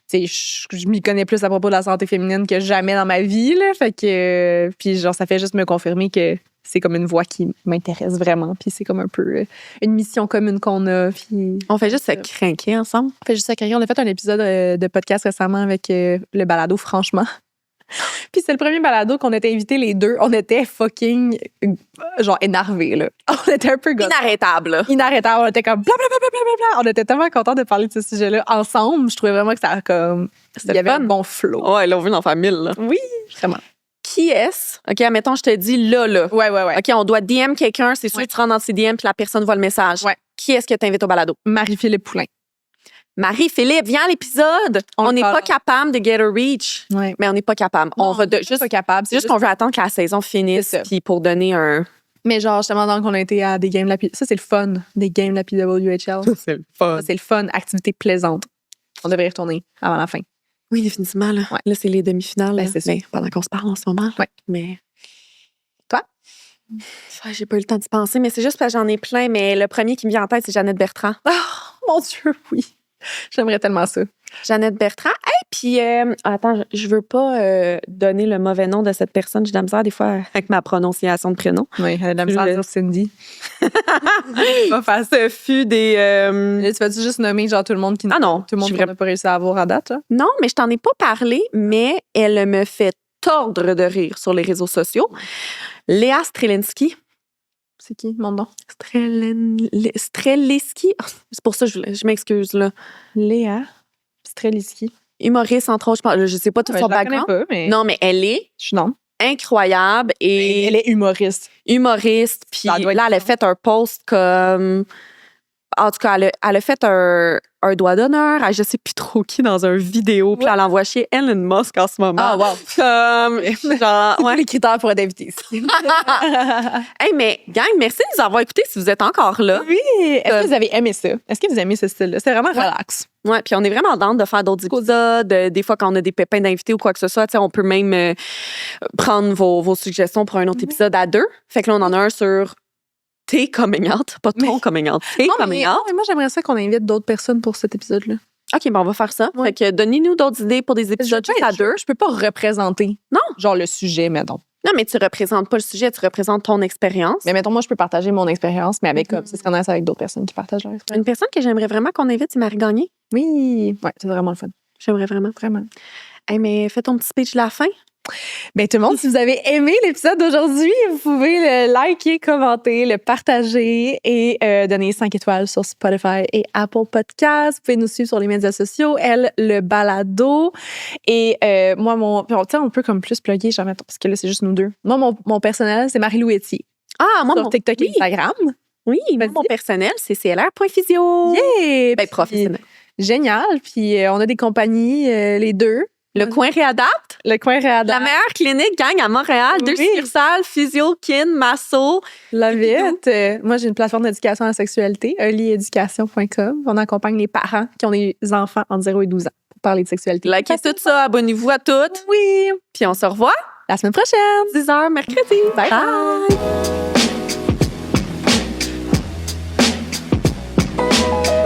tu sais, je m'y connais plus à propos de la santé féminine que jamais dans ma vie, là. Fait que, puis genre, ça fait juste me confirmer que c'est comme une voie qui m'intéresse vraiment. Puis c'est comme un peu une mission commune qu'on a. Puis on fait juste se craquer ensemble. On fait juste se craquer. On a fait un épisode de podcast récemment avec le balado Franchement. Puis c'est le premier balado qu'on était invités les deux. On était fucking genre énervés, là. On était un peu inarrêtable. Inarrêtable. On était comme blablabla. On était tellement contents de parler de ce sujet-là ensemble. Je trouvais vraiment que ça comme... Il y avait un bon flow. Ouais, là, on veut en faire 1000, là. Oui, vraiment. Qui est-ce? OK, admettons, je te dis là. Ouais. OK, on doit DM quelqu'un, c'est sûr que tu rentres dans ses DM puis la personne voit le message. Ouais. Qui est-ce que tu invites au balado? Marie-Philippe Poulain. Marie-Philippe, viens à l'épisode. On n'est pas capable de get a reach. Ouais. Mais on n'est pas capable. Non, on va juste pas capable. C'est juste qu'on veut attendre que la saison finisse puis pour donner un... Mais genre, justement, donc, on a été à des games ça, c'est le fun, des games la PWHL. C'est le fun. Ça, c'est le fun, activité plaisante. On devrait y retourner avant la fin. Oui, définitivement. Là, ouais. Là c'est les demi-finales. Ben, c'est ça. Pendant qu'on se parle en ce moment. Ouais. Mais toi? J'ai pas eu le temps d'y penser, mais c'est juste parce que j'en ai plein. Mais le premier qui me vient en tête, c'est Jeannette Bertrand. Oh, mon Dieu, oui. J'aimerais tellement ça. Jeannette Bertrand. Et puis, attends, je veux pas donner le mauvais nom de cette personne. J'ai de la misère des fois avec ma prononciation de prénom. Oui, elle a de la misère à dire Cindy. Ce fut des... Là, tu vas-tu juste nommer genre tout le monde qui non, tout le monde qu'on n'a pas réussi à avoir à date? Là? Non, mais je t'en ai pas parlé, mais elle me fait tordre de rire sur les réseaux sociaux. Léa Strelinski. C'est qui, mon nom? Streliski. C'est pour ça que je m'excuse, là. Léa Streliski. Humoriste, entre autres. Je sais pas tout son background. Pas, mais... Non, mais elle est incroyable. Et elle est humoriste. Humoriste. Puis là, elle a fait un post comme... En tout cas, elle a fait un doigt d'honneur à je sais plus trop qui dans une vidéo. Puis elle envoie chez Elon Musk en ce moment. Ah, wow. Comme, genre, ouais. Les critères pour être invité ici. Hey, mais gang, merci de nous avoir écoutés si vous êtes encore là. Oui. Est-ce que vous avez aimé ça? Est-ce que vous aimez ce style-là? C'est vraiment relax. Ouais, puis on est vraiment dans de faire d'autres épisodes. Des fois, quand on a des pépins d'invités ou quoi que ce soit, on peut même prendre vos suggestions pour un autre épisode à 2. Fait que là, on en a un sur tes coming out, pas ton coming out, tes coming out. Mais moi, j'aimerais ça qu'on invite d'autres personnes pour cet épisode-là. OK, ben on va faire ça. Ouais. Fait que donnez-nous d'autres idées pour des épisodes juste à 2. Je peux pas représenter. Non. Genre le sujet, mettons. Non, mais tu représentes pas le sujet, tu représentes ton expérience. Mais mettons, moi, je peux partager mon expérience, mais avec comme, ce serait nice avec d'autres personnes qui partagent leur expérience. Une personne que j'aimerais vraiment qu'on invite, c'est Marie Gagné. Oui. Ouais, c'est vraiment le fun. J'aimerais vraiment. Vraiment. Hey, mais fais ton petit speech de la fin. Bien, tout le monde, si vous avez aimé l'épisode d'aujourd'hui, vous pouvez le liker, commenter, le partager et donner 5 étoiles sur Spotify et Apple Podcasts. Vous pouvez nous suivre sur les médias sociaux, le balado. Et moi, on peut comme plus plugger, genre, parce que là, c'est juste nous deux. Moi, mon personnel, c'est Marie-Lou Etier. Ah, moi, sur TikTok et Instagram. Oui, mon personnel, c'est clr.physio. Yeah! Ben, professionnel. Génial. Puis on a des compagnies, les deux. Le coin réadapte. Le coin réadapte. La meilleure clinique, gang, à Montréal. Oui. 2 succursales, physio, kin, masso. Love it. Moi, j'ai une plateforme d'éducation à la sexualité, earlyeducation.com. On accompagne les parents qui ont des enfants entre 0 et 12 ans pour parler de sexualité. Likez tout ça, abonnez-vous à toutes. Oui. Puis on se revoit La semaine prochaine. 10h mercredi. Bye. Bye.